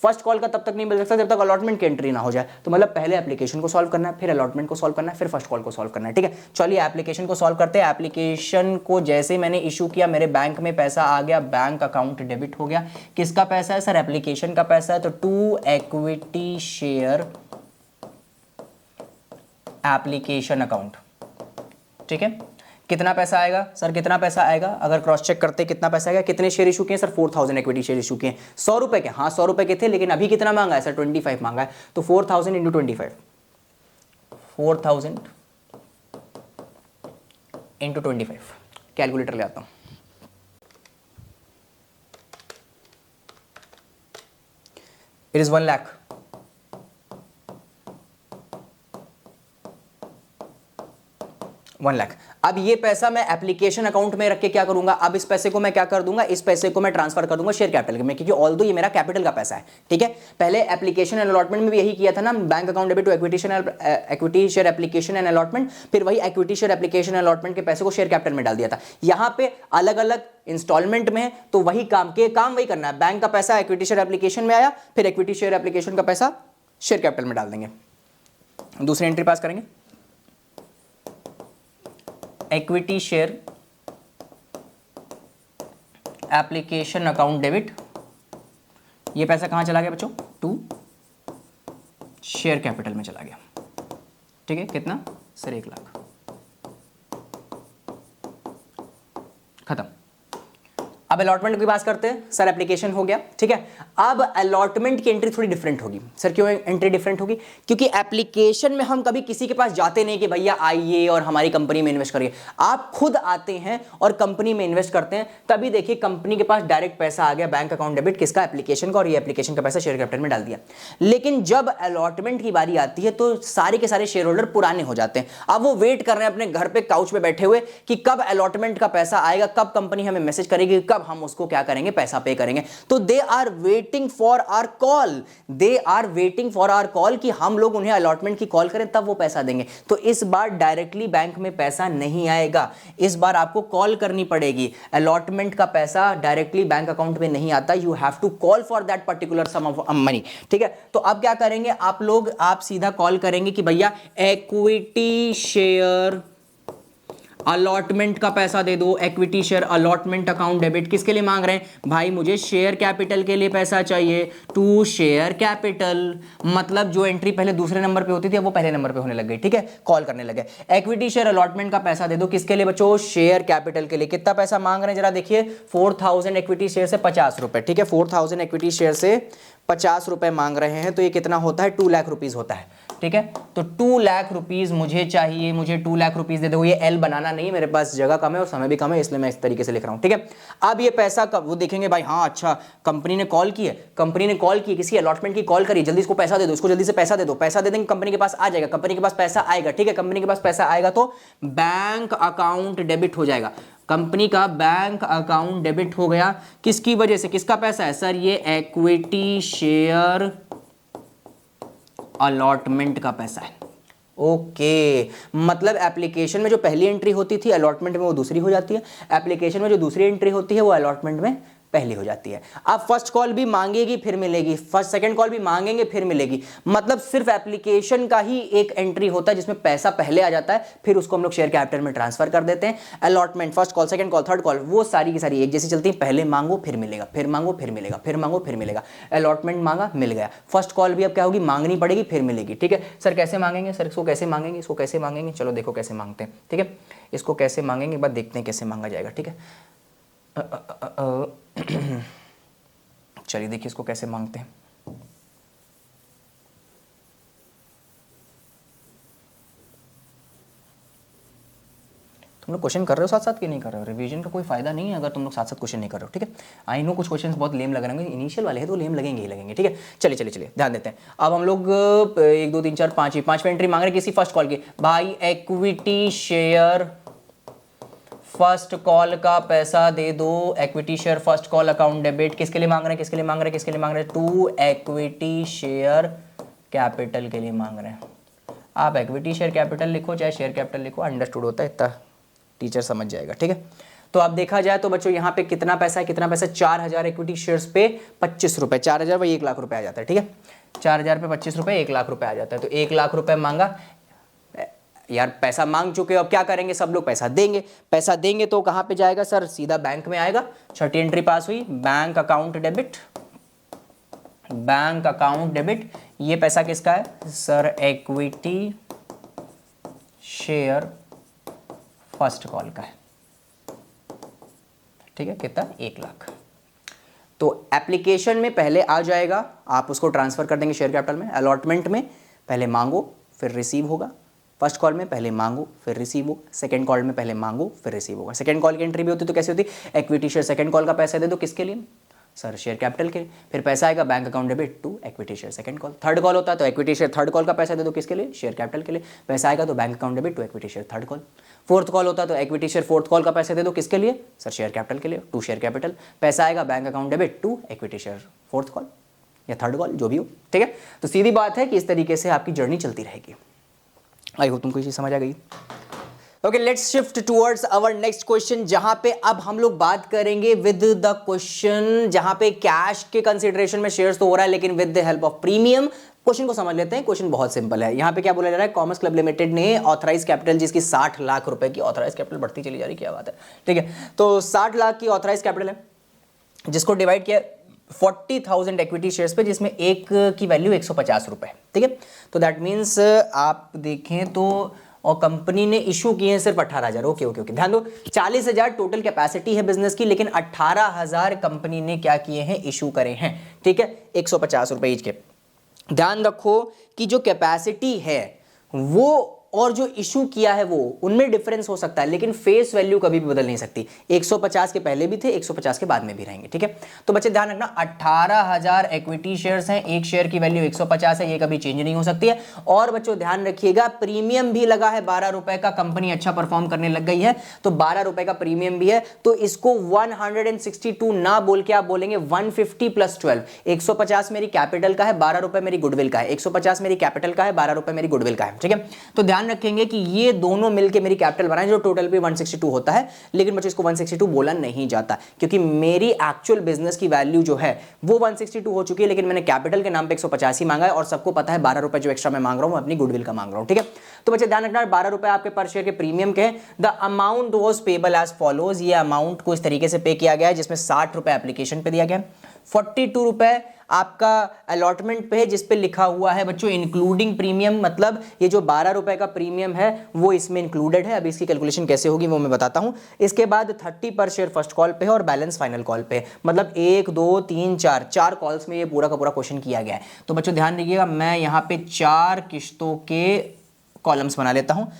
फर्स्ट कॉल का तब तक नहीं मिल सकता जब तक अलॉटमेंट की एंट्री ना हो जाए। तो मतलब पहले एप्लीकेशन को सॉल्व करना है, फिर अलॉटमेंट को सॉल्व करना है, फिर फर्स्ट कॉल को सॉल्व करना है। ठीक है, चलिए एप्लीकेशन को सॉल्व करते हैं। एप्लीकेशन को जैसे मैंने इशू किया मेरे बैंक में पैसा आ गया, बैंक अकाउंट डेबिट हो गया। किसका पैसा है सर, एप्लीकेशन का पैसा है, तो to equity share application account. ठीक है, कितना पैसा आएगा सर, कितना पैसा आएगा, अगर क्रॉस चेक करते कितना पैसा आएगा, कितने शेयर इशू किए सर, 4000 इक्विटी शेयर इशू किए, 100 रुपए के, हाँ 100 रुपए के थे, लेकिन अभी कितना मांगा है सर, 25 मांगा है, तो 4000 इंटू 25, 4000 इंटू 25, कैलकुलेटर ले आता हूं, इट इज 1 लाख। अब ये पैसा मैं एप्लीकेशन अकाउंट में रख के क्या करूंगा, अब इस पैसे को मैं क्या कर दूंगा, इस पैसे को मैं ट्रांसफर कर दूंगा शेयर कैपिटल में, क्योंकि ऑल्दो ये मेरा कैपिटल का पैसा है। ठीक है, पहले एप्लीकेशन एंड अलॉटमेंट में भी यही किया था ना, bank account debit to equity share application and allotment, फिर वही इक्विटी शेयर एप्लीकेशन अलॉटमेंट के पैसे को शेयर कैपिटल में डाल दिया था। यहां पे अलग अलग इंस्टॉलमेंट में तो वही काम वही करना है, बैंक का पैसा इक्विटी शेयर एप्लीकेशन में आया, फिर इक्विटी शेयर एप्लीकेशन का पैसा शेयर कैपिटल में डाल देंगे। दूसरी एंट्री पास करेंगे, equity share application account debit, ये पैसा कहां चला गया बच्चों, टू शेयर कैपिटल में चला गया। ठीक है, कितना सर, 1 लाख, खत्म। अब अलॉटमेंट की बात करते हैं सर, एप्लीकेशन हो गया, ठीक है। अब अलॉटमेंट की एंट्री थोड़ी डिफरेंट होगी सर। क्यों एंट्री डिफरेंट होगी? क्योंकि एप्लीकेशन में हम कभी किसी के पास जाते नहीं कि भैया आइए और हमारी कंपनी में इन्वेस्ट करिए। आप खुद आते हैं और कंपनी में इन्वेस्ट करते हैं, तभी देखिए कंपनी के पास डायरेक्ट पैसा आ गया, बैंक अकाउंट डेबिट किसका? एप्लीकेशन का, और ये एप्लीकेशन का पैसा शेयर कैपिटल में डाल दिया। लेकिन जब अलॉटमेंट की बारी आती है तो सारे के सारे शेयर होल्डर पुराने हो जाते हैं। अब वो वेट कर रहे हैं अपने घर पे काउच पे बैठे हुए कि कब अलॉटमेंट का पैसा आएगा, कब कंपनी हमें मैसेज करेगी, कब हम उसको क्या करेंगे, पैसा पे करेंगे। तो they are waiting for our call, they are waiting for our call कि हम लोग उन्हें अलॉटमेंट की कॉल करें तब वो पैसा देंगे। तो इस बार डायरेक्टली बैंक में पैसा नहीं आएगा, इस बार आपको कॉल करनी पड़ेगी। अलॉटमेंट का पैसा डायरेक्टली बैंक अकाउंट में नहीं आता, you have to call for that particular sum of money, ठीक है। तो अब क्या करेंगे आप लोग, आप सीधा कॉल करेंगे कि भैया इक्विटी शेयर अलॉटमेंट का पैसा दे दो, equity share allotment account debit. किसके लिए मांग रहे हैं भाई? मुझे शेयर कैपिटल के लिए पैसा चाहिए, टू शेयर कैपिटल। मतलब जो एंट्री पहले दूसरे नंबर पे होती थी अब वो पहले नंबर पे होने लग गई, ठीक है, कॉल करने लगे। इक्विटी शेयर अलॉटमेंट का पैसा दे दो, किसके लिए बच्चों? शेयर कैपिटल के लिए। कितना पैसा मांग रहे हैं जरा देखिए, 4000 इक्विटी शेयर से 50 रुपए, ठीक है, 4000 इक्विटी शेयर से 50 रुपए मांग रहे हैं। तो ये कितना होता है? 2 लाख रुपीज होता है, ठीक है। तो 2 लाख रुपीज मुझे चाहिए, मुझे 2 लाख रुपीज दे दो। ये एल बनाना नहीं है, मेरे पास जगह कम है और समय भी कम है, इसलिए मैं इस तरीके से लिख रहा हूं, ठीक है। अब ये पैसा कब वो देखेंगे भाई, हाँ अच्छा कंपनी ने कॉल की है, कंपनी ने कॉल की, किसी अलॉटमेंट की कॉल करी, जल्दी इसको पैसा दे दो, इसको जल्दी से पैसा दे दो। पैसा दे देंगे, कंपनी के पास आ जाएगा, कंपनी के पास पैसा आएगा, ठीक है। कंपनी के पास पैसा आएगा तो बैंक अकाउंट डेबिट हो जाएगा, कंपनी का बैंक अकाउंट डेबिट हो गया। किसकी वजह से? किसका पैसा है सर? ये इक्विटी शेयर अलॉटमेंट का पैसा है। ओके, मतलब एप्लीकेशन में जो पहली एंट्री होती थी अलॉटमेंट में वो दूसरी हो जाती है, एप्लीकेशन में जो दूसरी एंट्री होती है वो अलॉटमेंट में पहली हो जाती है। अब फर्स्ट कॉल भी मांगेगी फिर मिलेगी, फर्स्ट सेकंड कॉल भी मांगेंगे फिर मिलेगी। मतलब सिर्फ एप्लीकेशन का ही एक एंट्री होता है जिसमें पैसा पहले आ जाता है, फिर उसको हम लोग शेयर कैपिटल में ट्रांसफर कर देते हैं। Allotment first call, second call, third call, वो सारी की सारी एक जैसी चलती है, पहले मांगो फिर मिलेगा, फिर मांगो फिर मिलेगा, फिर मांगो फिर मिलेगा। अलॉटमेंट मांगा मिल गया, फर्स्ट कॉल भी अब क्या होगी? मांगनी पड़ेगी फिर मिलेगी, ठीक है। सर कैसे मांगेंगे? सर इसको कैसे मांगेंगे, इसको कैसे मांगेंगे? चलो देखो कैसे मांगते हैं, ठीक है। इसको कैसे मांगेंगे बस देखते हैं कैसे मांगा जाएगा, ठीक है। चलिए देखिए इसको कैसे मांगते हैं। तुम लोग क्वेश्चन कर रहे हो साथ साथ कि नहीं कर रहे हो? रिवीजन का कोई फायदा नहीं है अगर तुम लोग साथ साथ क्वेश्चन नहीं कर रहे हो, ठीक है। आई नो कुछ क्वेश्चंस बहुत लेम लग रहे होंगे, इनिशियल वाले हैं तो लेम लगेंगे ही लगेंगे, ठीक है। चलिए चलिए चलिए ध्यान देते हैं। अब हम लोग 1 2 3 4 5वीं एंट्री मांग रहे हैं किसी फर्स्ट कॉल की। भाई इक्विटी शेयर फर्स्ट कॉल का पैसा दे दो, equity share first call account debit. किसके लिए मांग रहे हैं? किसके लिए मांग रहे हैं? किसके लिए मांग रहे हैं? टू इक्विटी शेयर कैपिटल के लिए मांग रहे हैं। आप इक्विटी शेयर कैपिटल लिखो चाहे शेयर कैपिटल लिखो, अंडरस्टूड होता है, इतना टीचर समझ जाएगा, ठीक है। तो अब देखा जाए तो बच्चों यहाँ पे कितना पैसा है? कितना पैसा? 4000 इक्विटी शेयर्स पे 25 रुपए, 4000 वही 1 लाख रुपए आ जाता है, ठीक है। 4000 पे 25 रुपए 1 लाख रुपए आ जाता है। तो 1 लाख रुपए मांगा यार, पैसा मांग चुके हो, अब क्या करेंगे? सब लोग पैसा देंगे। पैसा देंगे तो कहां पे जाएगा सर? सीधा बैंक में आएगा। छठी एंट्री पास हुई, bank account debit, bank account debit. ये पैसा किसका है sir? Equity share first call का है, ठीक है। कितना? 1 लाख। तो एप्लीकेशन में पहले आ जाएगा, आप उसको ट्रांसफर कर देंगे शेयर कैपिटल में। अलॉटमेंट में पहले मांगो फिर रिसीव होगा, फर्स्ट कॉल में पहले मांगो फिर रिसीव होगा, सेकंड कॉल में पहले मांगो फिर रिसीव होगा। सेकंड कॉल की एंट्री भी होती तो कैसे होती? इक्विटी शेयर सेकंड कॉल का पैसा दे दो, किसके लिए सर? शेयर कैपिटल के लिए। फिर पैसा आएगा bank account debit to equity share second call. Third call होता है तो इक्विटी शेयर थर्ड कॉल का पैसा दे दो, किसके लिए? शेयर कैपिटल के लिए। पैसा आएगा तो bank account debit to equity share third call. Fourth call होता है तो इक्विटी शेयर फोर्थ कॉल का पैसा दे दो, किसके लिए सर? शेयर कैपिटल के लिए, टू शेयर कैपिटल। पैसा आएगा bank account debit to equity share fourth call या थर्ड कॉल, जो भी हो, ठीक है। तो सीधी बात है कि इस तरीके से आपकी जर्नी चलती रहेगी। आई होप तुमको ये चीज समझ आ गई। Okay, let's shift towards our next question, जहां पे अब हम लोग बात करेंगे विद द क्वेश्चन, जहां पे कैश के कंसीडरेशन में शेयर्स तो हो रहा है लेकिन with the help of premium. Question को समझ लेते हैं। क्वेश्चन बहुत सिंपल है। यहाँ पे क्या बोला जा रहा है? कॉमर्स क्लब लिमिटेड ने ऑथराइज कैपिटल, जिसकी 60 लाख रुपए की ऑथराइज कैपिटल बढ़ती चली जा रही, क्या बात है, ठीक है। तो 60 लाख की ऑथराइज कैपिटल है, जिसको डिवाइड किया 40,000 इक्विटी शेयर्स पे, जिसमें एक की वैल्यू 150 रुपए, ठीक है। तो दैट मीन्स आप देखें तो और कंपनी ने इशू किए हैं सिर्फ 18,000। ओके ओके ओके, ध्यान दो, 40,000 टोटल कैपेसिटी है बिजनेस की, लेकिन 18,000 कंपनी ने क्या किए हैं, इशू करे हैं। ठीक है, 150 रुपए ईच के। ध्यान रखो कि जो कैपेसिटी है वो और जो इशू किया है वो, उनमें डिफरेंस हो सकता है, लेकिन फेस वैल्यू कभी भी बदल नहीं सकती। 150 के पहले भी थे, 150 के बाद में भी रहेंगे। ठीक है, तो बच्चे ध्यान रखना, 18,000 इक्विटी शेयर्स हैं, एक शेयर की वैल्यू 150 है, ये कभी चेंज नहीं हो सकती है। और बच्चों ध्यान रखिएगा, प्रीमियम भी लगा है 12 रुपए का, कंपनी अच्छा परफॉर्म करने लग गई है तो 12 रुपए का प्रीमियम भी है। तो इसको 162 ना बोल के आप बोलेंगे 150 + 12। 150 मेरी कैपिटल का है, 12 रुपए मेरी गुडविल का है। 150 मेरी कैपिटल का है, 12 रुपए मेरी गुडविल का है। ठीक है, तो ध्यान रखेंगे कि ये दोनों मिलके मेरी कैपिटल बनाए, जो टोटल पे 162 होता है। लेकिन बच्चों इसको 162 बोला नहीं जाता, क्योंकि मेरी एक्चुअल बिजनेस की वैल्यू जो है वो 162 हो चुकी है, लेकिन मैंने कैपिटल के नाम पे 150 ही मांगा है। और सबको पता है 12 रुपए जो एक्स्ट्रा मैं मांग रहा हूं अपनी गुडविल का मांग रहा हूं। ठीक है, तो बच्चे ध्यान रखना, 12 रुपए आपके पर शेयर के प्रीमियम के हैं। The amount was payable as follows, ये अमाउंट को इस तरीके से पे किया गया है, जिसमें 60 रुपए एप्लीकेशन पे दिया गया, 42 रुपए आपका अलॉटमेंट पे है, जिस पे लिखा हुआ है बच्चों इंक्लूडिंग प्रीमियम, मतलब ये जो 12 रुपए का प्रीमियम है वो इसमें इंक्लूडेड है। अभी इसकी कैलकुलेशन कैसे होगी वो मैं बताता हूं। इसके बाद 30 पर शेयर फर्स्ट कॉल पे है और बैलेंस फाइनल कॉल पे है, मतलब 1 2 3 4 कॉल्स में ये पूरा का पूरा क्वेश्चन किया गया है। तो बच्चों ध्यान रखिएगा, मैं यहाँ पे 4 किस्तों के कॉलम्स बना लेता हूँ।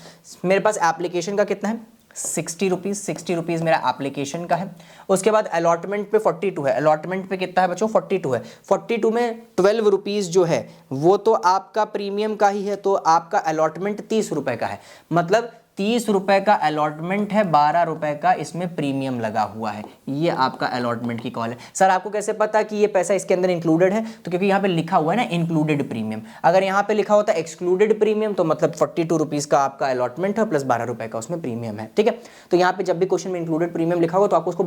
मेरे पास एप्लीकेशन का कितना है, 60 रुपीज़, 60 रुपीज़ मेरा एप्लीकेशन का है। उसके बाद अलॉटमेंट पे 42 है, अलॉटमेंट पे कितना है बच्चों, 42 है। 42 में 12 रुपीज़ जो है वो तो आपका प्रीमियम का ही है, तो आपका अलॉटमेंट 30 रुपए का है, मतलब 30 रुपए का अलॉटमेंट है, 12 रुपए का इसमें प्रीमियम लगा हुआ है। ये आपका अलॉटमेंट की कॉल है। सर आपको कैसे पता कि ये पैसा इसके अंदर इंक्लूडेड है, तो क्योंकि यहाँ पे लिखा हुआ है ना इंक्लूडेड प्रीमियम। अगर यहाँ पे लिखा होता एक्सक्लूडेड प्रीमियम तो मतलब 42 रुपीज़ का आपका अलॉटमेंट है प्लस 12 रुपए का उसमें प्रीमियम है। ठीक है, तो यहाँ पे जब भी क्वेश्चन में इंक्लूडेड प्रीमियम लिखा होगा तो आपको उसको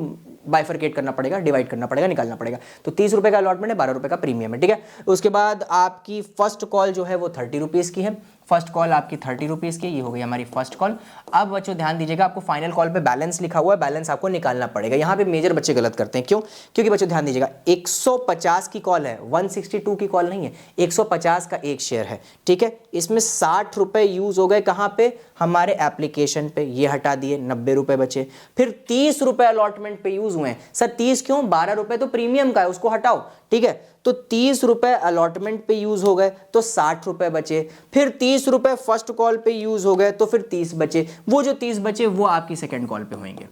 बाइफरकेट करना पड़ेगा, डिवाइड करना पड़ेगा, निकालना पड़ेगा। तो 30 रुपए का अलॉटमेंट है, 12 रुपए का प्रीमियम है। ठीक है, उसके बाद आपकी फर्स्ट कॉल जो है वो 30 रुपीज़ की है, फर्स्ट कॉल आपकी 30 रुपीज़ की, ये हो गई हमारी फर्स्ट कॉल। अब बच्चों ध्यान दीजिएगा, आपको फाइनल कॉल पे बैलेंस लिखा हुआ है, बैलेंस आपको निकालना पड़ेगा। यहाँ पे मेजर बच्चे गलत करते हैं, क्यों? क्योंकि बच्चों ध्यान दीजिएगा, 150 की कॉल है, 162 की कॉल नहीं है, 150 का एक शेयर है। ठीक है, इसमें 60 रुपए यूज हो गए कहाँ पे, हमारे एप्लीकेशन पे, ये हटा दिए, 90 रुपए बचे। फिर 30 रुपए अलॉटमेंट पे यूज हुए हैं। सर 30 क्यों, 12 रुपए तो प्रीमियम का है, उसको हटाओ। ठीक है, तो 30 रुपए अलॉटमेंट पे यूज हो गए तो 60 रुपए बचे। फिर 30 रुपए फर्स्ट कॉल पे यूज हो गए तो फिर 30 बचे। वो जो 30 बचे वो आपकी सेकंड कॉल पे होंगे।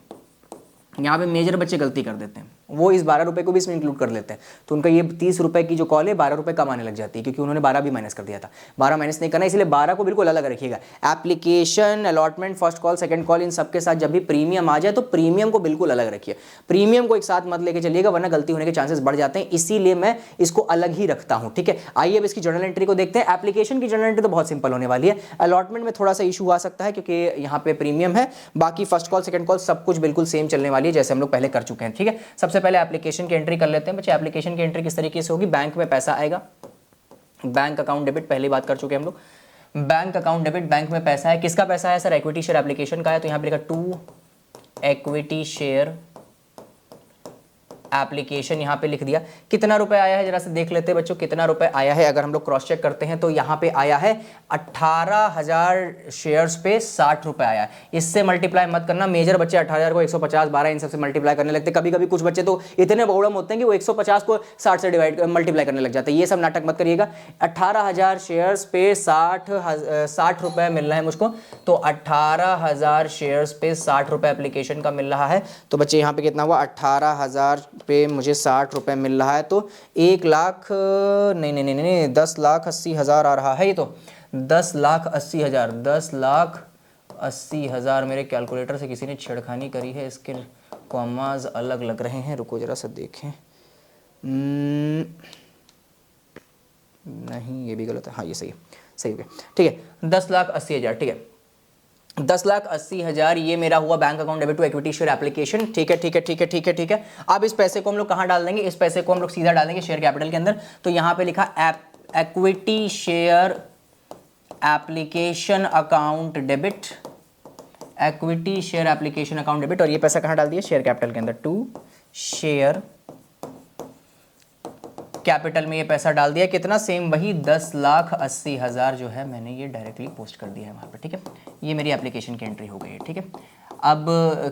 यहाँ पे मेजर बच्चे गलती कर देते हैं, वो इस 12 रुपए को भी इसमें इंक्लूड कर लेते हैं, तो उनका ये 30 रुपए की जो कॉल है 12 रुपए कम आने लग जाती है, क्योंकि उन्होंने 12 भी माइनस कर दिया था। 12 माइनस नहीं करना, इसलिए 12 को बिल्कुल अलग रखिएगा। Application, allotment, first call, second call, इन सबके साथ जब भी प्रीमियम आ जाए तो प्रीमियम को बिल्कुल अलग रखिए। प्रीमियम को एक साथ मत लेके चलिएगा, वरना गलती होने के चांसेस बढ़ जाते हैं, इसीलिए मैं इसको अलग ही रखता हूँ। ठीक है, आइए अब इसकी जर्नल एंट्री को देखते हैं। एप्लीकेशन की जर्नल एंट्री तो बहुत सिंपल होने वाली है। अलॉटमेंट में थोड़ा सा इशू आ सकता है क्योंकि यहाँ पे प्रीमियम है, बाकी फर्स्ट कॉल सेकंड कॉल सब कुछ बिल्कुल सेम चलने वाली है जैसे हम लोग पहले कर चुके हैं। ठीक है, सबसे पहले एप्लीकेशन की एंट्री कर लेते हैं बच्चे। एप्लीकेशन की एंट्री किस तरीके से होगी, बैंक में पैसा आएगा, बैंक अकाउंट डेबिट, पहली बात कर चुके हैं हम लोग। बैंक अकाउंट डेबिट, बैंक में पैसा है, किसका पैसा है सर, इक्विटी शेयर एप्लीकेशन का है, तो यहां पे लिखा टू इक्विटी शेयर एप्लीकेशन, यहां पे लिख दिया। कितना रुपए आया है जरा से देख लेते हैं बच्चों, कितना रुपए आया है। अगर हम लोग क्रॉस चेक करते हैं तो यहां पे आया है 18,000 शेयर्स पे 60 रुपए आया है। इससे मल्टीप्लाई मत करना, मेजर बच्चे 18,000 को 150, 12 इन सबसे मल्टीप्लाई करने लगते हैं। कभी कभी कुछ बच्चे तो इतने बौड़म होते हैं कि वो 150 को 60 से मल्टीप्लाई करने लग जाते हैं। ये सब नाटक मत करिएगा। 18,000 शेयर्स पे 60 रुपए मिल रहा है मुझको, तो 18,000 शेयर्स पे 60 रुपए एप्लीकेशन का मिल रहा है। तो बच्चे यहाँ पे कितना हुआ, 18,000 पे मुझे 60 रुपए मिल रहा है, तो 10,80,000 आ रहा है। ये तो 10,80,000, 10,80,000 मेरे कैलकुलेटर से किसी ने छेड़खानी करी है, इसके कॉमास अलग लग रहे हैं, रुको जरा सा देखें। नहीं ये भी गलत है, हाँ ये सही है, सही हो गया। ठीक है, 10,80,000, ठीक है, 10,80,000 ये मेरा हुआ bank account debit to equity share application. ठीक है ठीक है ठीक है ठीक है ठीक है। अब इस पैसे को हम लोग कहां डाल देंगे, इस पैसे को हम लोग सीधा डाल देंगे शेयर कैपिटल के अंदर। तो यहां पे लिखा equity share application account debit, equity share application account debit, और ये पैसा कहां डाल दिया, शेयर कैपिटल के अंदर, टू शेयर कैपिटल में ये पैसा डाल दिया, कितना सेम वही 10,80,000 जो है मैंने ये डायरेक्टली पोस्ट कर दिया है वहाँ पे, ठीक है। ये मेरी एप्लीकेशन की एंट्री हो गई है, ठीक है। अब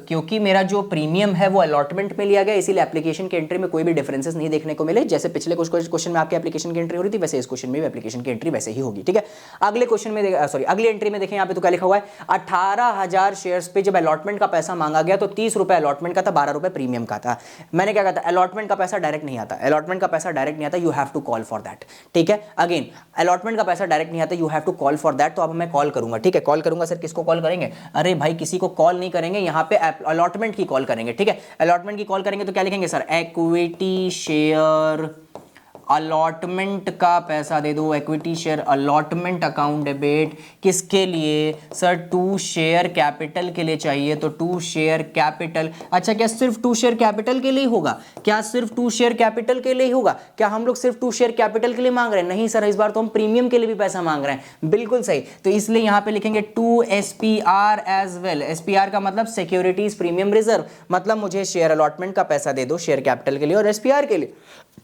क्योंकि मेरा जो प्रीमियम है वो अलॉटमेंट में लिया गया, इसीलिए एप्लीकेशन की एंट्री में कोई भी डिफरेंसेस नहीं देखने को मिले। जैसे पिछले कुछ क्वेश्चन में आपके एप्लीकेशन की एंट्री हो रही थी, वैसे इस क्वेश्चन में भी एप्लीकेशन की एंट्री वैसे ही होगी, ठीक है। अगले क्वेश्चन में अगली एंट्री में देखें यहाँ पे तो क्या लिखा हुआ है, 18,000 शेयर्स पे जब अलॉटमेंट का पैसा मांगा गया तो 30 रुपए अलॉटमेंट का था, 12 रुपए प्रीमियम का था। मैंने क्या कहा था, अलॉटमेंट का पैसा डायरेक्ट नहीं आता, अलॉटमेंट का पैसा डायरेक्ट नहीं आता, you have to call for that, ठीक है। अगेन अलॉटमेंट का पैसा डायरेक्ट नहीं आता, you have to call for that. तो अब मैं कॉल करूंगा, ठीक है। कॉल करूंगा सर, किसको कॉल करेंगे? अरे भाई किसी को कॉल नहीं करेंगे, यहाँ पे अलॉटमेंट की कॉल करेंगे, ठीक है। अलॉटमेंट की कॉल करेंगे तो क्या लिखेंगे सर, इक्विटी शेयर अलॉटमेंट का पैसा दे दो, equity share allotment account debit किसके लिए सर, टू शेयर कैपिटल के लिए चाहिए, तो टू शेयर कैपिटल। अच्छा क्या सिर्फ टू शेयर कैपिटल के लिए होगा? क्या सिर्फ टू शेयर कैपिटल के लिए होगा? क्या हम लोग सिर्फ टू शेयर कैपिटल के लिए मांग रहे हैं? नहीं सर, इस बार तो हम प्रीमियम के लिए भी पैसा मांग रहे हैं, बिल्कुल सही। तो इसलिए यहां पे लिखेंगे to SPR as well. SPR का मतलब सिक्योरिटीज प्रीमियम रिजर्व, मतलब मुझे शेयर अलॉटमेंट का पैसा दे दो शेयर कैपिटल के लिए और एसपीआर के लिए।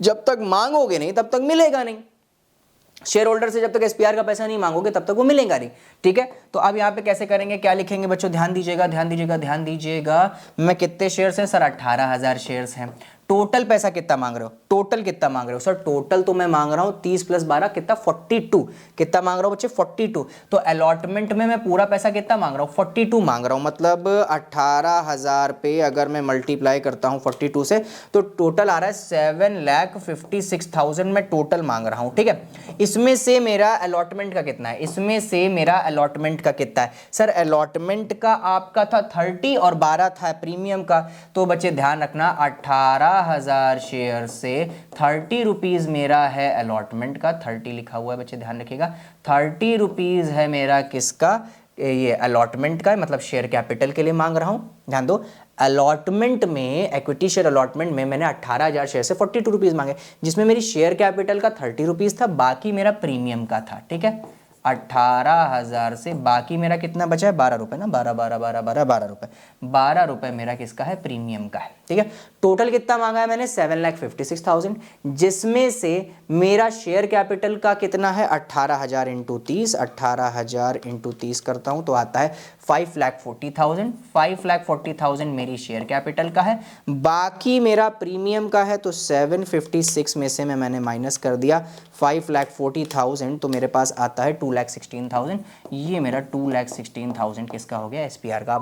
जब तक मांगोगे नहीं तब तक मिलेगा नहीं, शेयर होल्डर से जब तक एसपीआर का पैसा नहीं मांगोगे तब तक वो मिलेगा नहीं, ठीक है। तो अब यहां पे कैसे करेंगे, क्या लिखेंगे बच्चों, ध्यान दीजिएगा ध्यान दीजिएगा ध्यान दीजिएगा। मैं कितने शेयर्स हैं सर, 18,000 शेयर्स हैं। टोटल पैसा कितना मांग रहे हो, टोटल कितना मांग रहे हो सर? टोटल तो मैं मांग रहा हूं 30 + 12 कितना, 42। कितना मांग रहा हूं बच्चे, 42। तो अलॉटमेंट में मैं पूरा पैसा कितना मांग रहा हूं, 42 मांग रहा हूं। मतलब 18,000 पे अगर मैं मल्टीप्लाई करता हूं 42 से तो टोटल आ रहा है 7,56,000 मैं टोटल मांग रहा हूं, ठीक है। इसमें से मेरा अलॉटमेंट का कितना है, इसमें से मेरा अलॉटमेंट का कितना है सर? अलॉटमेंट का आपका था 30 और 12 था प्रीमियम का। तो बच्चे ध्यान रखना, 18,000 शेयर से 30 रुपीज मेरा है अलॉटमेंट का, 30 लिखा हुआ है बच्चे ध्यान रखिएगा। 30 रुपीज है मेरा किसका, ये अलॉटमेंट का, मतलब शेयर कैपिटल के लिए मांग रहा हूं। ध्यान दो, अलॉटमेंट में, इक्विटी शेयर अलॉटमेंट में मैंने 18,000 शेयर से 42 रुपीज मांगे, जिसमें मेरी शेयर कैपिटल का 30 रुपीज था, बाकी मेरा प्रीमियम का था, ठीक है। 18,000 से बाकी मेरा कितना बचा है, 12 रुपए ना, 12 12 12 12 12 रुपए, 12 रुपए मेरा किसका है, प्रीमियम का है, ठीक है। टोटल कितना मांगा है मैंने, 7,56,000, जिसमें से मेरा शेयर कैपिटल का कितना है, 18,000 × 30, 18,000 × 30 करता हूं तो आता है 5,40,000। 5,40,000 मेरी शेयर कैपिटल का है, बाकी मेरा प्रीमियम का है। तो 756 में से मैंने माइनस कर दिया 5,40,000, तो मेरे पास आता है 2,16,000। ये मेरा 2,16,000 किसका हो गया, एसपीआर का।